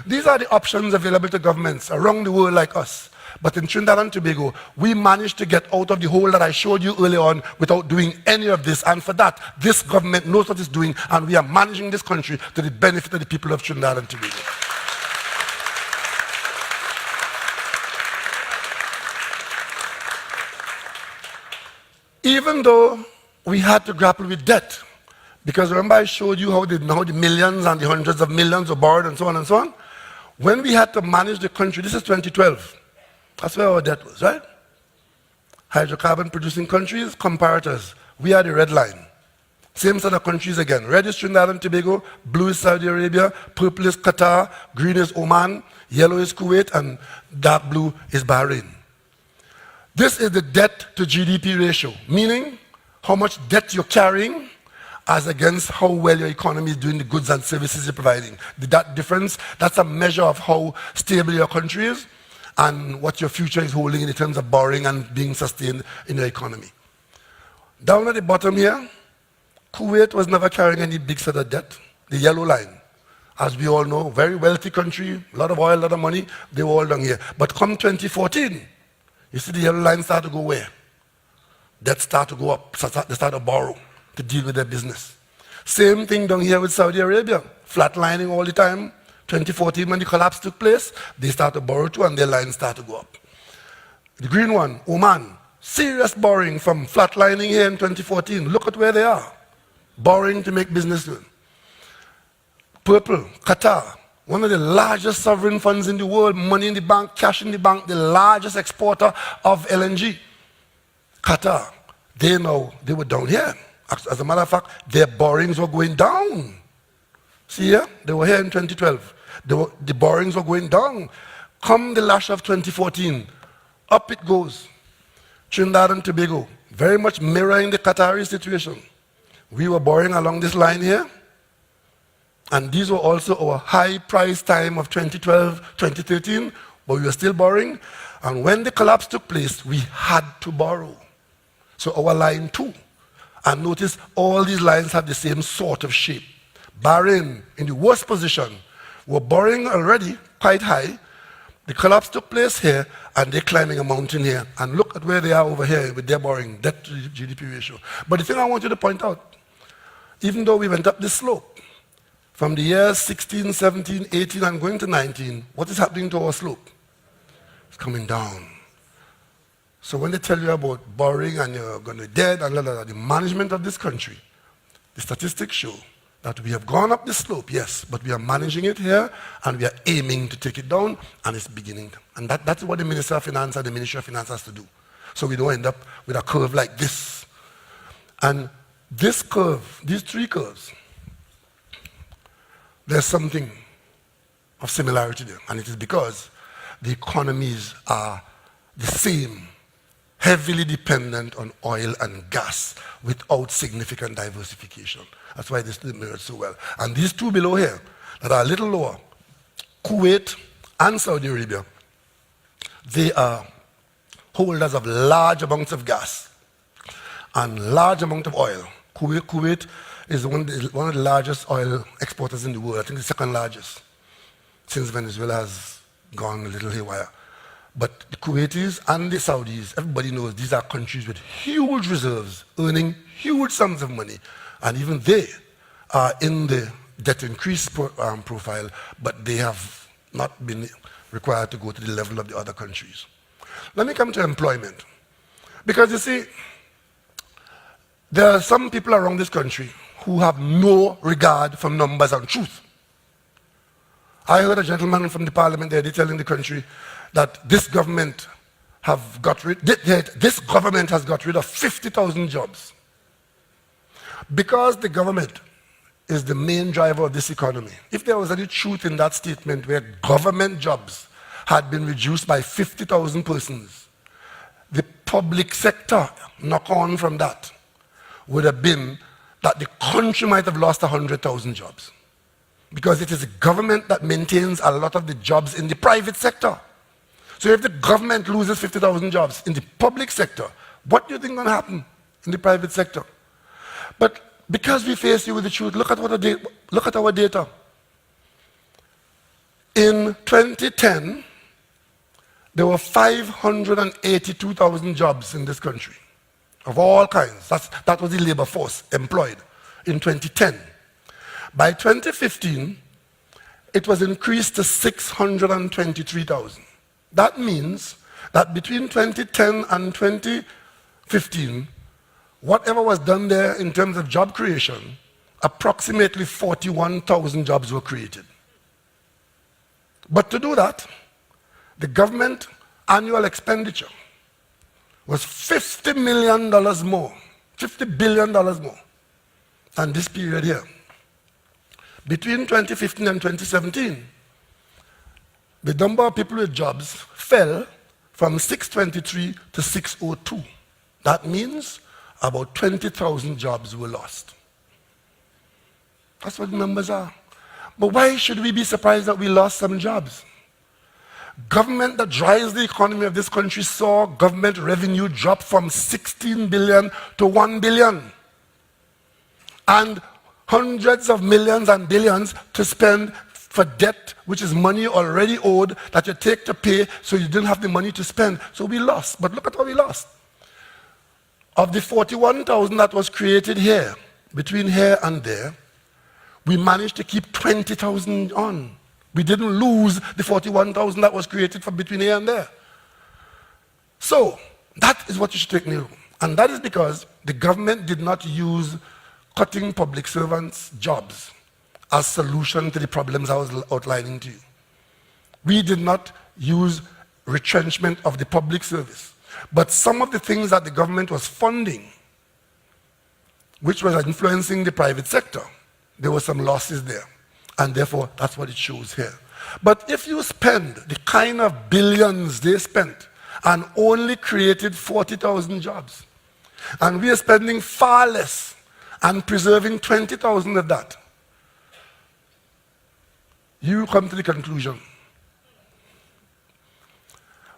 These are the options available to governments around the world like us. But in Trinidad and Tobago, we managed to get out of the hole that I showed you earlier on without doing any of this. And for that, this government knows what it's doing, and we are managing this country to the benefit of the people of Trinidad and Tobago. Even though we had to grapple with debt, because remember I showed you how the millions and the hundreds of millions were borrowed and so on and so on. When we had to manage the country, this is 2012, that's where our debt was, right? Hydrocarbon producing countries, comparators, we are the red line. Same set of countries again. Red is Trinidad and Tobago, blue is Saudi Arabia, purple is Qatar, green is Oman, yellow is Kuwait, and dark blue is Bahrain. This is the debt to GDP ratio, meaning how much debt you're carrying as against how well your economy is doing the goods and services you're providing. That difference, that's a measure of how stable your country is and what your future is holding in terms of borrowing and being sustained in your economy. Down at the bottom here, Kuwait was never carrying any big set of debt, the yellow line. As we all know, very wealthy country, a lot of oil, a lot of money, they were all down here. But come 2014, you see the yellow line start to go where? Debt start to go up, they start to borrow to deal with their business. Same thing down here with Saudi Arabia, flatlining all the time. 2014, when the collapse took place, they start to borrow too, and their lines start to go up. The green one, Oman, serious borrowing from flatlining here in 2014. Look at where they are, borrowing to make business with. Purple, Qatar, one of the largest sovereign funds in the world, money in the bank, cash in the bank, the largest exporter of LNG. Qatar, they were down here. As a matter of fact, their borrowings were going down. See here? They were here in 2012. The borrowings were going down. Come the lash of 2014, up it goes. Trinidad and Tobago, very much mirroring the Qatari situation. We were borrowing along this line here. And these were also our high price time of 2012, 2013, but we were still borrowing. And when the collapse took place, we had to borrow. So our line too. And notice all these lines have the same sort of shape. Bahrain, in the worst position, were borrowing already quite high. The collapse took place here, and they're climbing a mountain here. And look at where they are over here with their borrowing, debt to GDP ratio. But the thing I want you to point out, even though we went up this slope, from the years 16, 17, 18, and going to 19, what is happening to our slope? It's coming down. So when they tell you about borrowing and you're going to be dead and the management of this country, the statistics show that we have gone up the slope, yes, but we are managing it here and we are aiming to take it down, and it's beginning. And that's what the Minister of Finance and the Ministry of Finance has to do. So we don't end up with a curve like this. And this curve, these three curves, there's something of similarity there, and it is because the economies are the same, heavily dependent on oil and gas without significant diversification. That's why this mirrors so well. And these two below here, that are a little lower, Kuwait and Saudi Arabia, they are holders of large amounts of gas and large amount of oil. Kuwait is one of the largest oil exporters in the world. I think the second largest, since Venezuela has gone a little haywire. But the Kuwaitis and the Saudis, everybody knows these are countries with huge reserves, earning huge sums of money. And even they are in the debt increase profile, but they have not been required to go to the level of the other countries. Let me come to employment. Because you see, there are some people around this country who have no regard for numbers and truth. I heard a gentleman from the parliament there telling the country that this government has got rid of 50,000 jobs. Because the government is the main driver of this economy, if there was any truth in that statement where government jobs had been reduced by 50,000 persons, the public sector knock on from that would have been that the country might have lost 100,000 jobs. Because it is the government that maintains a lot of the jobs in the private sector. So if the government loses 50,000 jobs in the public sector, what do you think is going to happen in the private sector? But because we face you with the truth, look at our data. In 2010, there were 582,000 jobs in this country, of all kinds. That was the labor force employed in 2010. By 2015, it was increased to 623,000. That means that between 2010 and 2015, whatever was done there in terms of job creation, approximately 41,000 jobs were created. But to do that, the government annual expenditure was $50 million more, $50 billion more than this period here. Between 2015 and 2017, the number of people with jobs fell from 623 to 602. That means about 20,000 jobs were lost. That's what the numbers are. But why should we be surprised that we lost some jobs? Government that drives the economy of this country saw government revenue drop from 16 billion to 1 billion. And hundreds of millions and billions to spend for debt, which is money already owed that you take to pay, so you didn't have the money to spend. So we lost. But look at what we lost. Of the 41,000 that was created here, between here and there, we managed to keep 20,000 on. We didn't lose the 41,000 that was created from between here and there. So that is what you should take note of. And that is because the government did not use cutting public servants' jobs as solution to the problems I was outlining to you. We did not use retrenchment of the public service. But some of the things that the government was funding, which was influencing the private sector, there were some losses there. And therefore, that's what it shows here. But if you spend the kind of billions they spent and only created 40,000 jobs, and we are spending far less and preserving 20,000 of that, you come to the conclusion.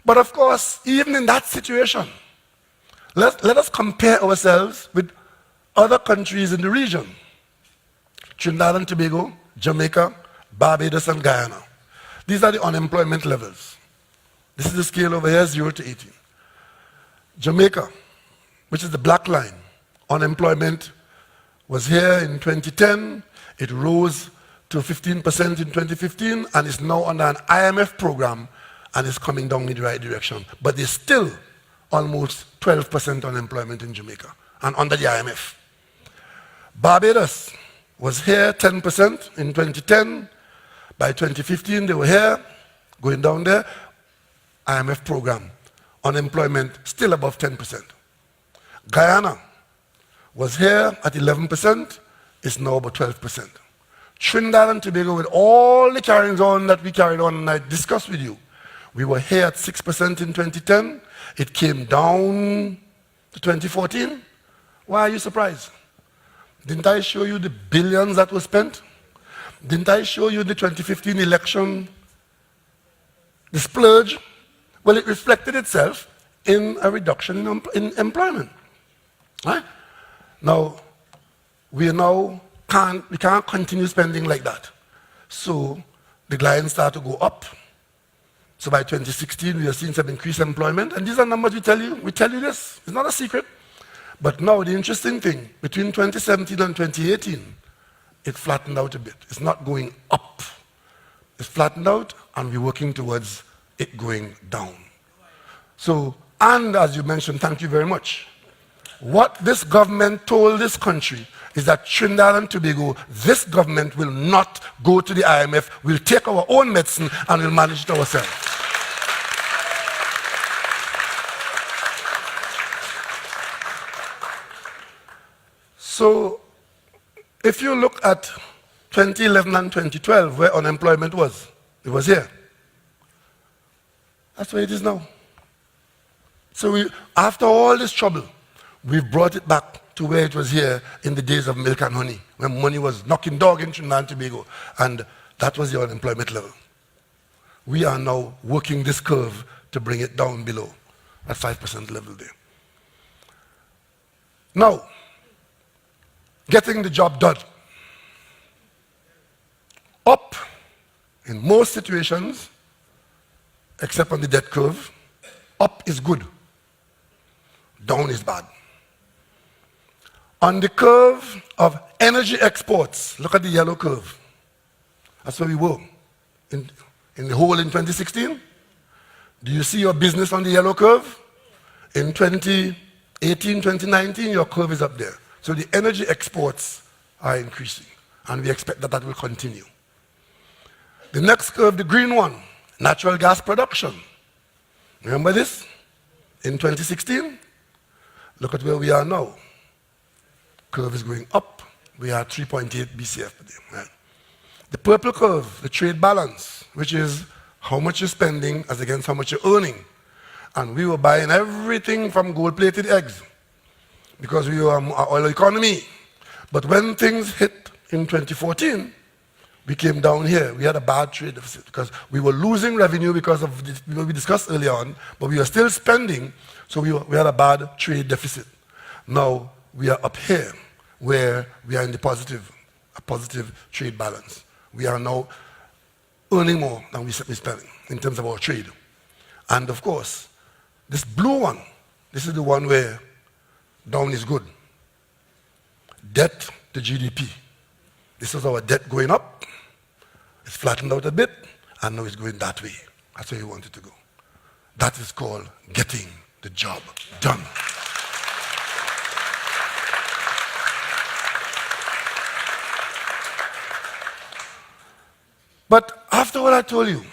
But of course, even in that situation, let us compare ourselves with other countries in the region. Trinidad and Tobago, Jamaica, Barbados, and Guyana. These are the unemployment levels. This is the scale over here, 0 to 18. Jamaica, which is the black line, unemployment was here in 2010. It rose to 15% in 2015 and is now under an IMF program and is coming down in the right direction. But there's still almost 12% unemployment in Jamaica and under the IMF. Barbados was here 10% in 2010. By 2015 they were here, going down there. IMF program. Unemployment still above 10%. Guyana was here at 11%, is now about 12%. Trinidad and Tobago, with all the carrying on that we carried on and I discussed with you, we were here at 6% in 2010. It came down to 2014. Why are you surprised? Didn't I show you the billions that were spent? Didn't I show you the 2015 election, the splurge? Well, it reflected itself in a reduction in employment. Right? Now, we can't continue spending like that. So the lines start to go up. So by 2016, we are seeing some increased employment. And these are numbers we tell you. We tell you this. It's not a secret. But now the interesting thing, between 2017 and 2018, it flattened out a bit. It's not going up. It's flattened out, and we're working towards it going down. So, and as you mentioned, thank you very much. What this government told this country is that Trinidad and Tobago, this government will not go to the IMF. We'll take our own medicine and we'll manage it ourselves. So If you look at 2011 and 2012, where unemployment was, it was here. That's where it is now. So after all this trouble, we've brought it back to where it was here in the days of milk and honey, when money was knocking dog in Trinidad and Tobago, and that was the unemployment level. We are now working this curve to bring it down below, at 5% level there. Now, getting the job done. Up, in most situations, except on the debt curve, up is good, down is bad. On the curve of energy exports, look at the yellow curve. That's where we were in the hole in 2016. Do you see your business on the yellow curve? In 2018, 2019, your curve is up there. So the energy exports are increasing, and we expect that that will continue. The next curve, the green one, natural gas production. Remember this? In 2016? Look at where we are now. Curve is going up. We are 3.8 BCF per day. Right? The purple curve, the trade balance, which is how much you're spending as against how much you're earning. And we were buying everything from gold-plated eggs because we were an oil economy. But when things hit in 2014, we came down here. We had a bad trade deficit because we were losing revenue because of what we discussed earlier on, but we were still spending, so we had a bad trade deficit. Now we are up here where we are in a positive trade balance. We are now earning more than we're spending in terms of our trade. And of course, this blue one, this is the one where down is good. Debt to GDP. This is our debt going up. It's flattened out a bit, and now it's going that way. That's where you want it to go. That is called getting the job done. But after what I told you,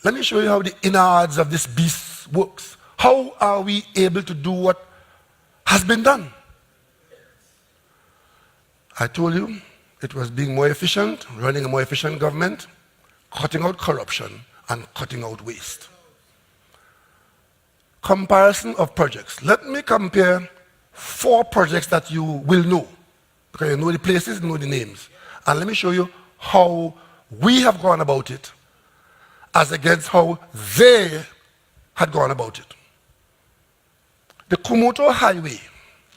let me show you how the innards of this beast works. How are we able to do what has been done? I told you it was being more efficient, running a more efficient government, cutting out corruption, and cutting out waste. Comparison of projects. Let me compare 4 projects that you will know, because you know the places, you know the names. And let me show you how we have gone about it as against how they had gone about it. The Kumoto Highway,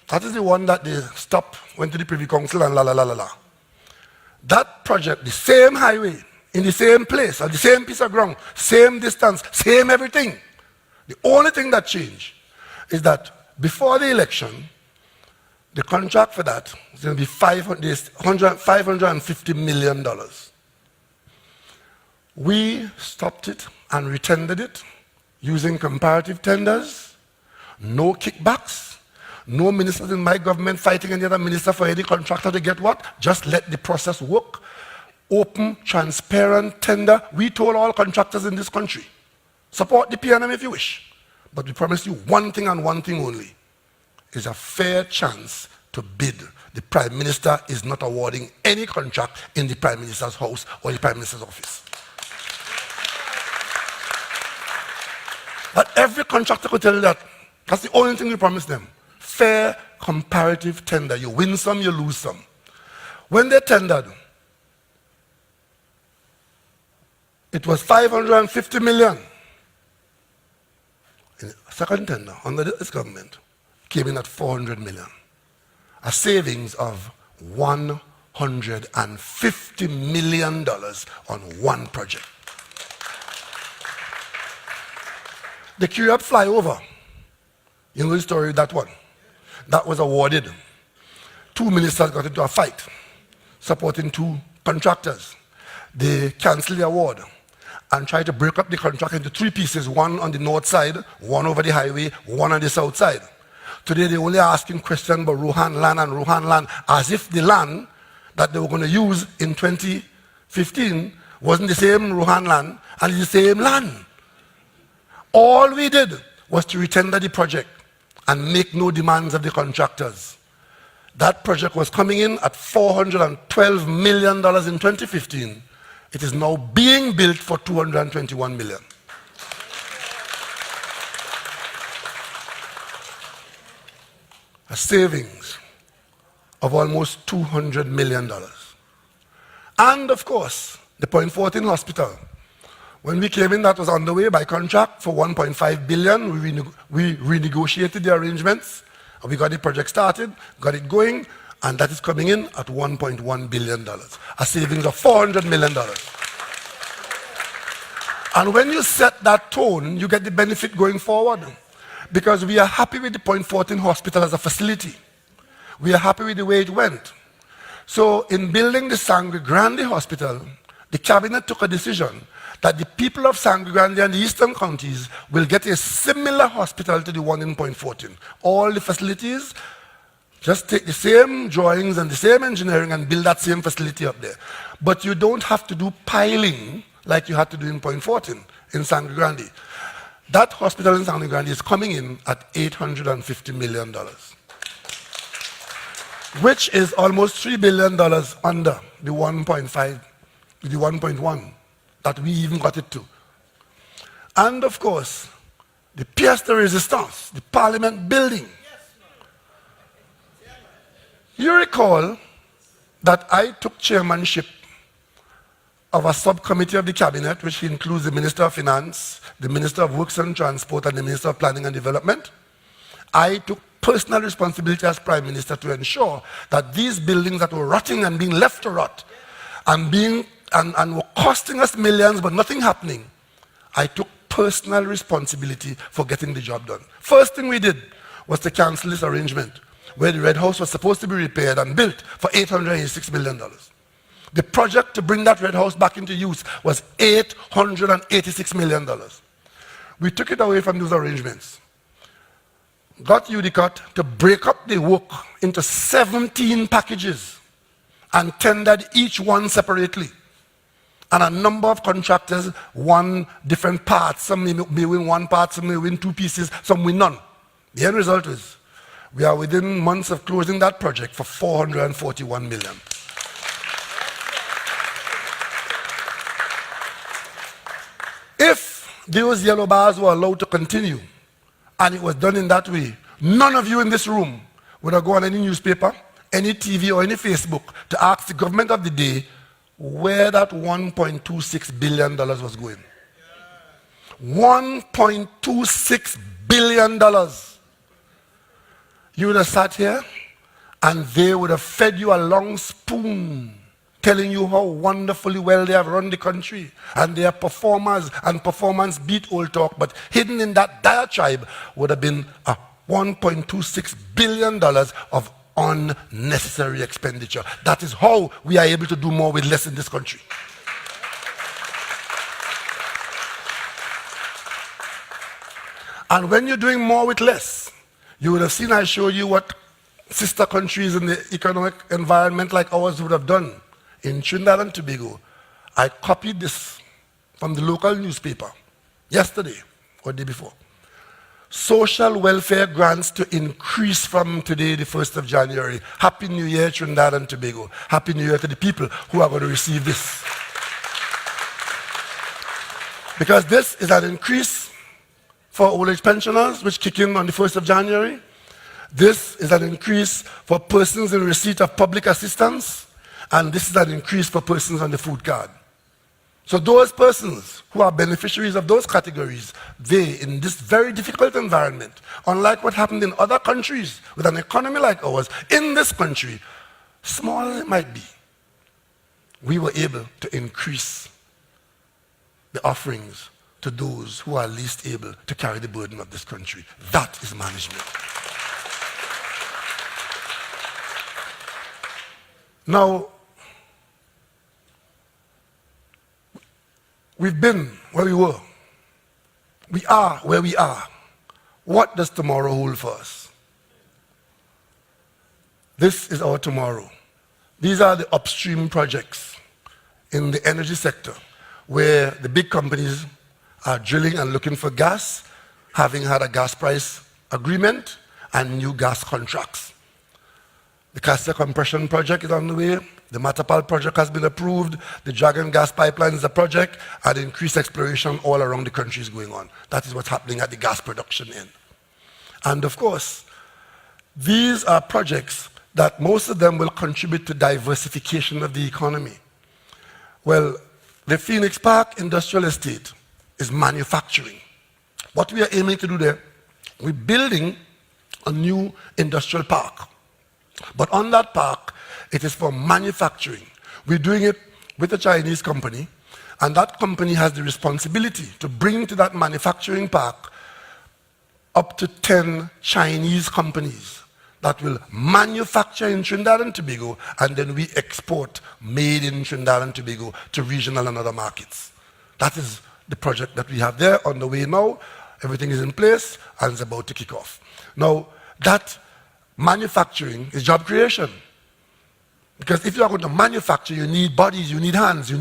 that is the one that they stopped, went to the Privy Council and la. That project, the same highway, in the same place, on the same piece of ground, same distance, same everything. The only thing that changed is that before the election, the contract for that was going to be $550 million. We stopped it and retendered it using comparative tenders, no kickbacks, no ministers in my government fighting any other minister for any contractor to get what. Just let the process work. Open, transparent tender. We told all contractors in this country, support the PNM if you wish. But we promise you one thing and one thing only, is a fair chance to bid. The Prime Minister is not awarding any contract in the Prime Minister's house or the Prime Minister's office. But every contractor could tell you that. That's the only thing we promise them. Fair comparative tender. You win some, you lose some. When they tendered, it was $550 million. In the second tender, under this government, came in at $400 million. A savings of $150 million on one project. The Kirab flyover, you know the story of that one? That was awarded. 2 ministers got into a fight, supporting 2 contractors. They canceled the award and tried to break up the contract into 3 pieces, one on the north side, one over the highway, one on the south side. Today they're only asking questions about Rohan land and Rohan land, as if the land that they were going to use in 2015 wasn't the same Rohan land and the same land. All we did was to retender the project and make no demands of the contractors. That project was coming in at $412 million in 2015. It is now being built for $221 million. A savings of almost $200 million. And of course, the Point 14 hospital. When we came in, that was underway by contract for $1.5 billion. We renegotiated the arrangements, and we got the project started, got it going, and that is coming in at $1.1 billion, a savings of $400 million. And when you set that tone, you get the benefit going forward. Because we are happy with the Point 14 hospital as a facility. We are happy with the way it went. So in building the Sangre Grande hospital, the cabinet took a decision that the people of Sangre Grande and the eastern counties will get a similar hospital to the one in Point 14. All the facilities, just take the same drawings and the same engineering and build that same facility up there. But you don't have to do piling like you had to do in Point 14 in Sangre Grande. That hospital in Sangre Grande is coming in at $850 million, which is almost $3 billion under the 1.5, the 1.1 that we even got it to. And of course, the pièce de résistance, the parliament building. You recall that I took chairmanship of a subcommittee of the cabinet, which includes the Minister of Finance, the Minister of Works and Transport, and the Minister of Planning and Development. I took personal responsibility as Prime Minister to ensure that these buildings that were rotting and being left to rot and were costing us millions but nothing happening, I took personal responsibility for getting the job done. First thing we did was to cancel this arrangement where the Red House was supposed to be repaired and built for $886 million. The project to bring that Red House back into use was $886 million. We took it away from those arrangements, got UDCOT to break up the work into 17 packages and tendered each one separately. And a number of contractors won different parts. Some may win one part, some may win two pieces, some win none. The end result is we are within months of closing that project for $441 million. If those yellow bars were allowed to continue, and it was done in that way, none of you in this room would have gone on any newspaper, any TV, or any Facebook to ask the government of the day where that $1.26 billion was going. $1.26 billion. You would have sat here, and they would have fed you a long spoon, telling you how wonderfully well they have run the country, and they are performers, and performance beat old talk, but hidden in that diatribe would have been a $1.26 billion of unnecessary expenditure. That is how we are able to do more with less in this country. And when you're doing more with less, you would have seen I showed you what sister countries in the economic environment like ours would have done. In Trinidad and Tobago, I copied this from the local newspaper yesterday or the day before. Social welfare grants to increase from today, the 1st of January. Happy New Year, Trinidad and Tobago. Happy New Year to the people who are going to receive this. Because this is an increase for old age pensioners, which kick in on the 1st of January. This is an increase for persons in receipt of public assistance. And this is an increase for persons on the food card. So those persons who are beneficiaries of those categories, they, in this very difficult environment, unlike what happened in other countries with an economy like ours, in this country, small as it might be, we were able to increase the offerings to those who are least able to carry the burden of this country. That is management. Now, we've been where we were. We are where we are. What does tomorrow hold for us? This is our tomorrow. These are the upstream projects in the energy sector where the big companies are drilling and looking for gas, having had a gas price agreement and new gas contracts. The Cassia Compression Project is on the way. The Matapal project has been approved. The Dragon Gas Pipeline is a project, and increased exploration all around the country is going on. That is what's happening at the gas production end. And of course, these are projects that most of them will contribute to diversification of the economy. Well, the Phoenix Park Industrial Estate is manufacturing. What we are aiming to do there, we're building a new industrial park. But on that park, it is for manufacturing. We're doing it with a Chinese company, and that company has the responsibility to bring to that manufacturing park up to 10 Chinese companies that will manufacture in Trinidad and Tobago, and then we export made in Trinidad and Tobago to regional and other markets. That is the project that we have there on the way now. Everything is in place and it's about to kick off. Now, that manufacturing is job creation. Because if you are going to manufacture, you need bodies, you need hands,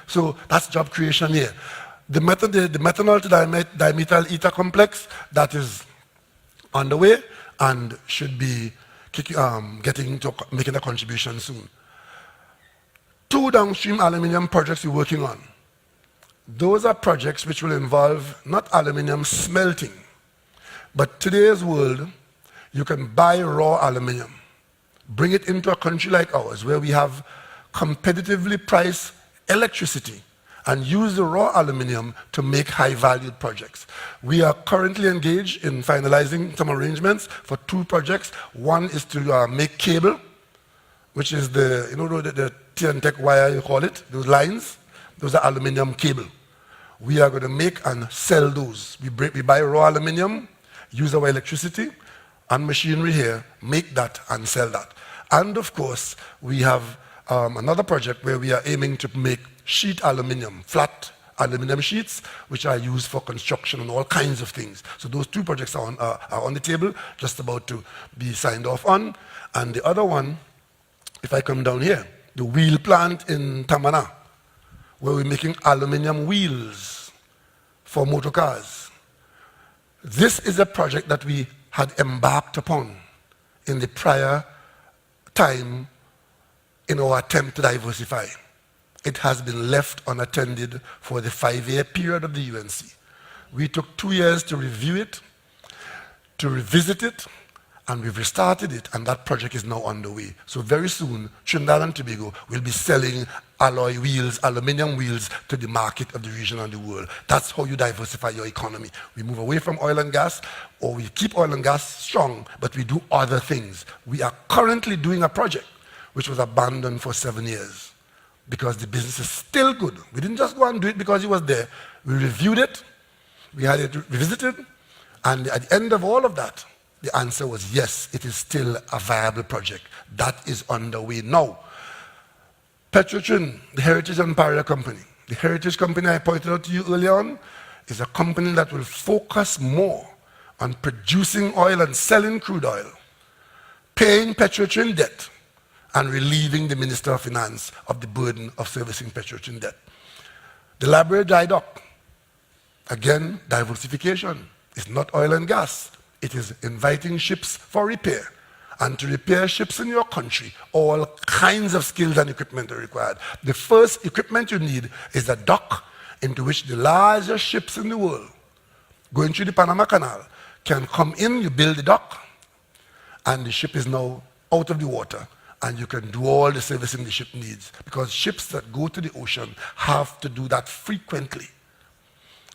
so that's job creation here. The methanol to dimethyl ether complex, that is on the way and should be making a contribution soon. 2 downstream aluminium projects we're working on. Those are projects which will involve not aluminium smelting, but today's world, you can buy raw aluminium, bring it into a country like ours where we have competitively priced electricity, and use the raw aluminium to make high-valued projects. We are currently engaged in finalizing some arrangements for 2 projects. One is to make cable, which is the TNTech wire, you call it, those lines. Those are aluminium cable. We are going to make and sell those. We buy raw aluminium, use our electricity and machinery here, make that and sell that. And of course, we have another project where we are aiming to make sheet aluminium, flat aluminium sheets, which are used for construction and all kinds of things. So those 2 projects are on the table, just about to be signed off on. And the other one, if I come down here, the wheel plant in Tamana, where we're making aluminium wheels for motor cars. This is a project that we had embarked upon in the prior time in our attempt to diversify. It has been left unattended for the 5-year period of the UNC. We took 2 years to review it, to revisit it, and we've restarted it, and that project is now underway. So very soon, Trinidad and Tobago will be selling alloy wheels, aluminium wheels, to the market of the region and the world. That's how you diversify your economy. We move away from oil and gas, or we keep oil and gas strong, but we do other things. We are currently doing a project which was abandoned for 7 years because the business is still good. We didn't just go and do it because it was there. We reviewed it, we had it revisited, and at the end of all of that, the answer was yes, it is still a viable project. That is underway now. Petrotrin, the Heritage and Barrier Company. The Heritage Company I pointed out to you earlier on is a company that will focus more on producing oil and selling crude oil, paying Petrotrin debt, and relieving the Minister of Finance of the burden of servicing Petrotrin debt. The Library Dry Dock, again, diversification. It's not oil and gas. It is inviting ships for repair. And to repair ships in your country, all kinds of skills and equipment are required. The first equipment you need is a dock into which the largest ships in the world, going through the Panama Canal, can come in, you build the dock, and the ship is now out of the water, and you can do all the servicing the ship needs. Because ships that go to the ocean have to do that frequently.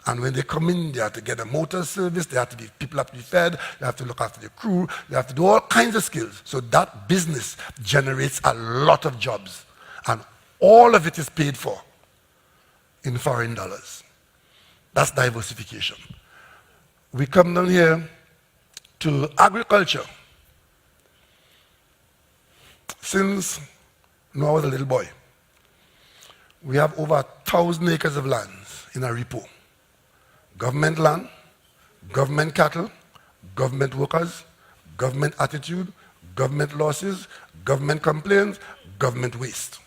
And when they come in, they have to get a motor service, people have to be fed, they have to look after the crew, they have to do all kinds of skills. So that business generates a lot of jobs. And all of it is paid for in foreign dollars. That's diversification. We come down here to agriculture. Since I was a little boy, we have over 1,000 acres of land in a repo. Government land, government cattle, government workers, government attitude, government losses, government complaints, government waste.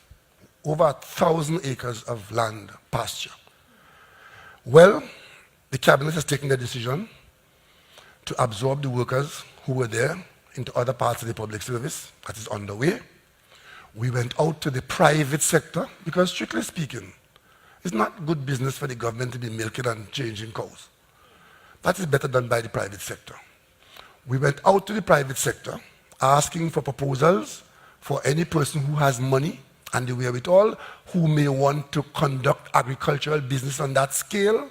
Over 1,000 acres of land pasture. Well, the cabinet has taken the decision to absorb the workers who were there into other parts of the public service. That is underway. We went out to the private sector because, strictly speaking, it's not good business for the government to be milking and changing cows. That is better done by the private sector. We went out to the private sector asking for proposals for any person who has money and the wherewithal who may want to conduct agricultural business on that scale,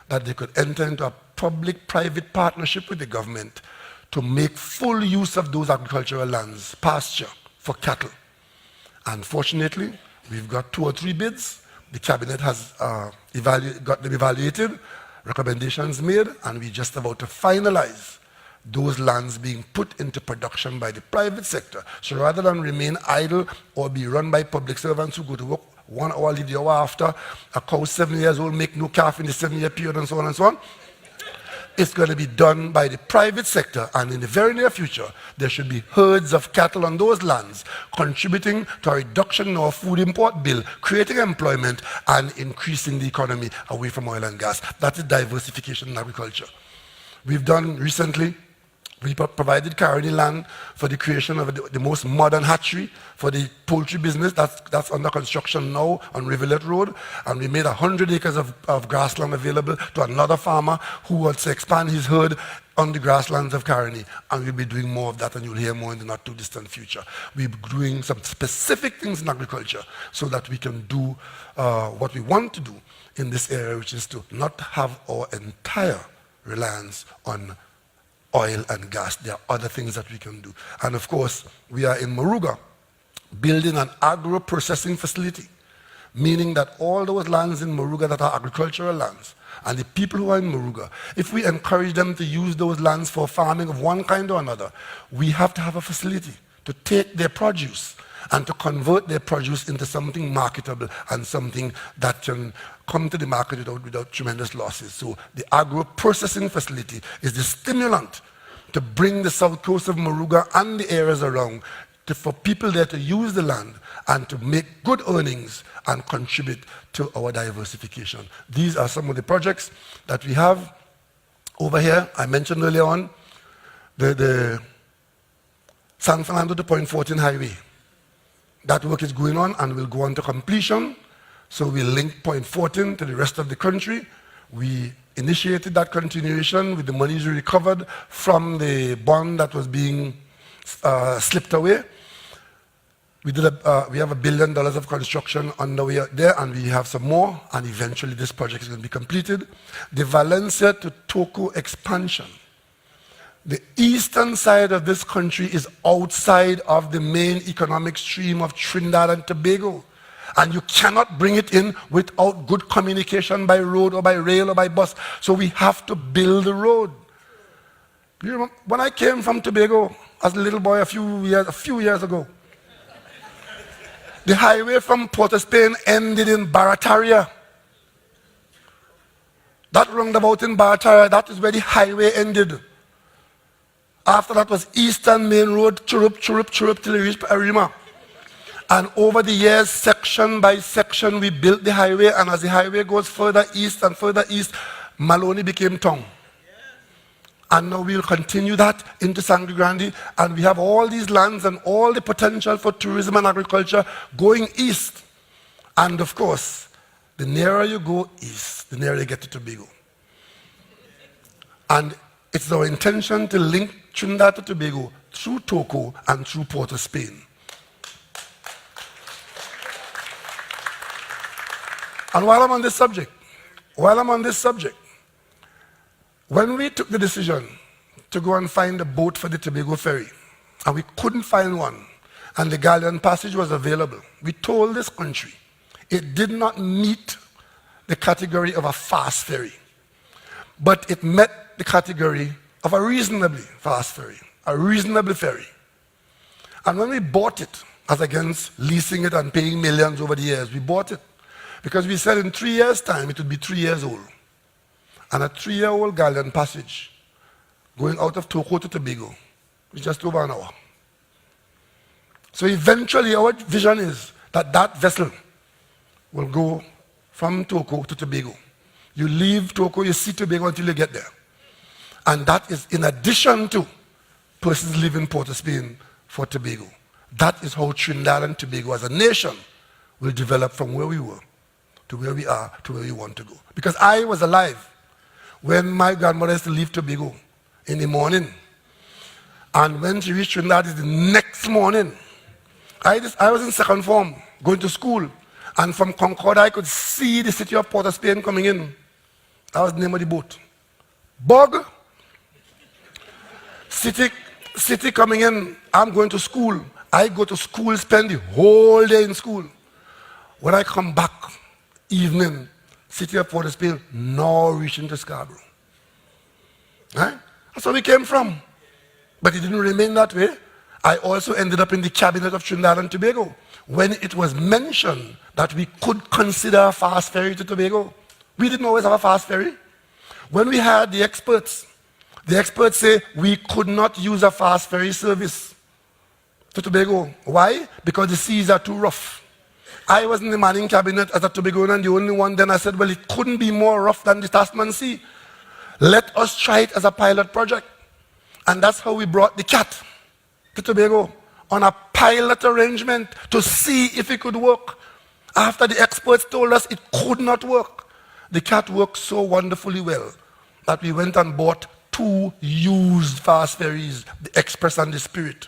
that they could enter into a public-private partnership with the government to make full use of those agricultural lands, pasture, for cattle. Unfortunately, we've got 2 or 3 bids. The cabinet has got them evaluated, recommendations made, and we're just about to finalize those lands being put into production by the private sector. So rather than remain idle or be run by public servants who go to work 1 hour, leave the hour after, a cow 7 years old, make no calf in the 7-year period, and so on and so on, it's going to be done by the private sector, and in the very near future, there should be herds of cattle on those lands, contributing to a reduction in our food import bill, creating employment, and increasing the economy away from oil and gas. That is diversification in agriculture. We've done recently, we provided Caroni land for the creation of the most modern hatchery for the poultry business. That's under construction now on Rivulet Road. And we made 100 acres of grassland available to another farmer who wants to expand his herd on the grasslands of Caroni. And we'll be doing more of that, and you'll hear more in the not too distant future. We're doing some specific things in agriculture so that we can do what we want to do in this area, which is to not have our entire reliance on oil and gas. There are other things that we can do. And of course, we are in Moruga building an agro-processing facility, meaning that all those lands in Moruga that are agricultural lands, and the people who are in Moruga, if we encourage them to use those lands for farming of one kind or another, we have to have a facility to take their produce and to convert their produce into something marketable and something that can come to the market without tremendous losses. So the agro-processing facility is the stimulant to bring the south coast of Moruga and the areas around for people there to use the land and to make good earnings and contribute to our diversification. These are some of the projects that we have over here. I mentioned earlier on the San Fernando to Point 14 highway. That work is going on and will go on to completion. So we link Point 14 to the rest of the country. We initiated that continuation with the monies we recovered from the bond that was being slipped away. We have $1 billion of construction underway there, and we have some more, and eventually this project is going to be completed. The Valencia to Toco expansion. The eastern side of this country is outside of the main economic stream of Trinidad and Tobago. And you cannot bring it in without good communication by road or by rail or by bus. So we have to build a road. You remember, when I came from Tobago as a little boy a few years ago, the highway from Port of Spain ended in Barataria. That roundabout in Barataria, that is where the highway ended. After that was Eastern Main Road, chirrup, chirrup, chirrup, till it reached Arima. And over the years, section by section, we built the highway, and as the highway goes further east and further east, Maloney became town. And now we'll continue that into Sangre Grande, and we have all these lands and all the potential for tourism and agriculture going east. And of course, the nearer you go east, the nearer you get to Tobago. And it's our intention to link Trinidad to Tobago through Toco and through Port of Spain. And while I'm on this subject, when we took the decision to go and find a boat for the Tobago ferry, and we couldn't find one, and the Galleon Passage was available, we told this country it did not meet the category of a fast ferry, but it met the category of a reasonably fast ferry, a reasonable ferry. And when we bought it, as against leasing it and paying millions over the years, we bought it because we said in 3 years' time it would be 3 years old. And a 3-year-old Galleon Passage going out of Toco to Tobago is just over an hour. So eventually our vision is that that vessel will go from Toco to Tobago. You leave Toco, you see Tobago until you get there. And that is in addition to persons live in Port of Spain for Tobago. That is how Trinidad and Tobago as a nation will develop from where we were to where we are to where we want to go. Because I was alive when my grandmother used to leave Tobago in the morning. And when she reached Trinidad the next morning, I was in second form, going to school. And from Concord, I could see the city of Port of Spain coming in. That was the name of the boat. Bog, city coming in, I'm going to school. I go to school, spend the whole day in school. When I come back, evening, city of Port of Spain, now reaching to Scarborough. Right? That's where we came from. But it didn't remain that way. I also ended up in the cabinet of Trinidad and Tobago when it was mentioned that we could consider a fast ferry to Tobago. We didn't always have a fast ferry. When we had the experts say we could not use a fast ferry service to Tobago. Why? Because the seas are too rough. I was in the Manning cabinet as a Tobagoan and the only one. Then I said, well, it couldn't be more rough than the Tasman Sea. Let us try it as a pilot project. And that's how we brought the cat to Tobago on a pilot arrangement to see if it could work. After the experts told us it could not work, the cat worked so wonderfully well that we went and bought 2 used fast ferries, the Express and the Spirit.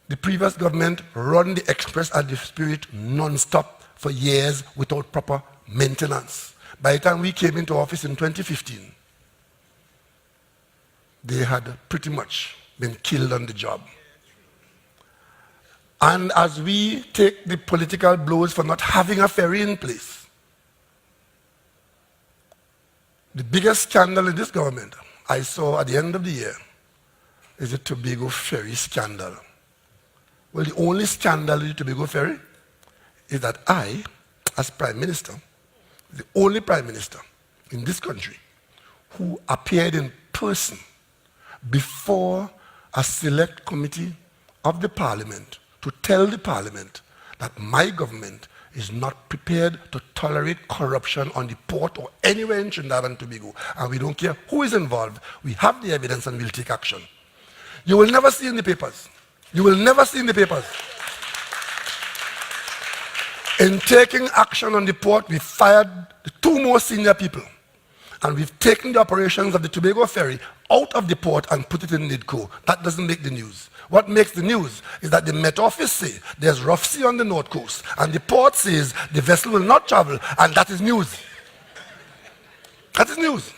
The previous government run the Express and the Spirit non-stop for years without proper maintenance. By the time we came into office in 2015, they had pretty much been killed on the job. And as we take the political blows for not having a ferry in place, the biggest scandal in this government I saw at the end of the year is the Tobago ferry scandal. Well, the only scandal in the Tobago ferry is that I, as Prime Minister, the only Prime Minister in this country who appeared in person before a select committee of the Parliament to tell the Parliament that my government is not prepared to tolerate corruption on the port or anywhere in Trinidad and Tobago. And we don't care who is involved. We have the evidence and we'll take action. You will never see in the papers. You will never see in the papers. In taking action on the port, we fired the 2 more senior people. And we've taken the operations of the Tobago ferry out of the port and put it in NIDCO. That doesn't make the news. What makes the news is that the Met Office say there's rough sea on the north coast, and the port says the vessel will not travel, and that is news. That is news.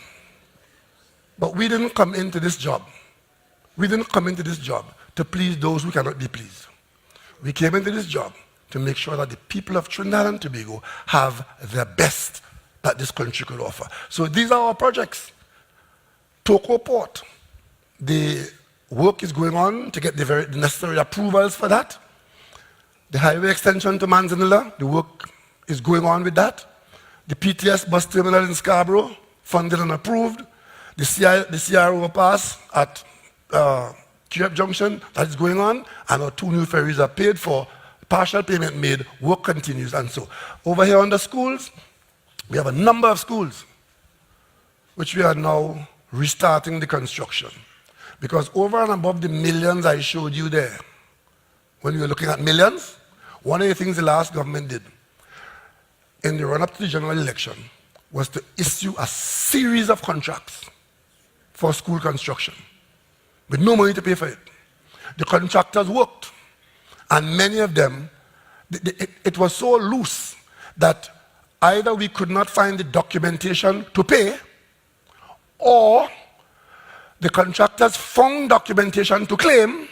But we didn't come into this job. We didn't come into this job to please those who cannot be pleased. We came into this job to make sure that the people of Trinidad and Tobago have the best that this country could offer. So these are our projects. Toco Port, the work is going on to get the necessary approvals for that. The highway extension to Manzanilla, the work is going on with that. The PTS bus terminal in Scarborough, funded and approved. The CRO pass at Cape Junction, that is going on. And our 2 new ferries are paid for, partial payment made, work continues, and so. Over here on the schools, we have a number of schools which we are now restarting the construction. Because over and above the millions I showed you there, when we were looking at millions, one of the things the last government did in the run-up to the general election was to issue a series of contracts for school construction with no money to pay for it. The contractors worked, and many of them, it was so loose that either we could not find the documentation to pay, or the contractors found documentation to claim,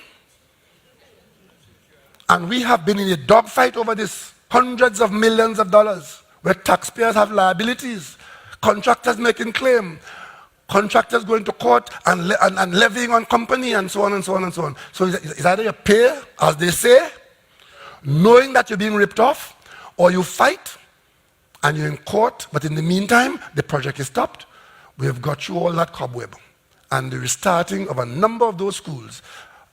and we have been in a dogfight over this, hundreds of millions of dollars, where taxpayers have liabilities, contractors making claim, contractors going to court and levying on company, and so on and so on and so on. So it's either you pay, as they say, knowing that you're being ripped off, or you fight, and you're in court, but in the meantime, the project is stopped. We have got through all that cobweb. And the restarting of a number of those schools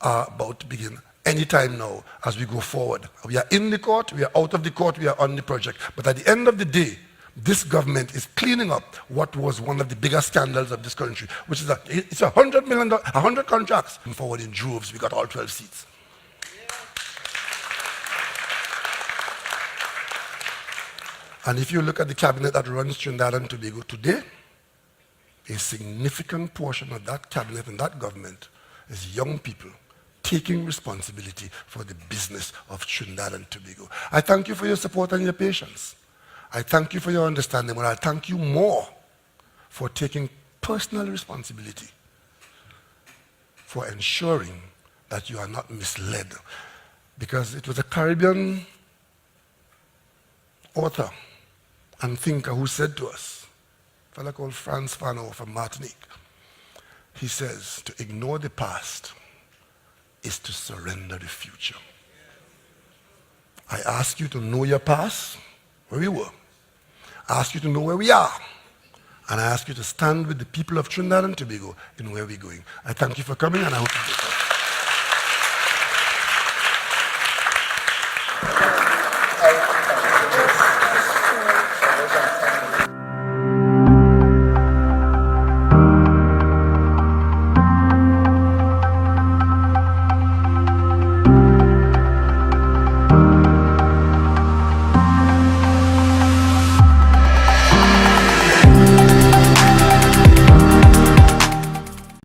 are about to begin anytime now as we go forward. We are in the court, we are out of the court, we are on the project. But at the end of the day, this government is cleaning up what was one of the biggest scandals of this country, which is it's $100 million, 100 contracts. And forward in droves, we got all 12 seats. And if you look at the cabinet that runs Trinidad and Tobago today, a significant portion of that cabinet and that government is young people taking responsibility for the business of Trinidad and Tobago. I thank you for your support and your patience. I thank you for your understanding, but I thank you more for taking personal responsibility for ensuring that you are not misled. Because it was a Caribbean author and thinker who said to us, a fellow called Franz Fanon from Martinique, he says, to ignore the past is to surrender the future. I ask you to know your past, where we were. I ask you to know where we are. And I ask you to stand with the people of Trinidad and Tobago in where we're going. I thank you for coming, and I hope you do.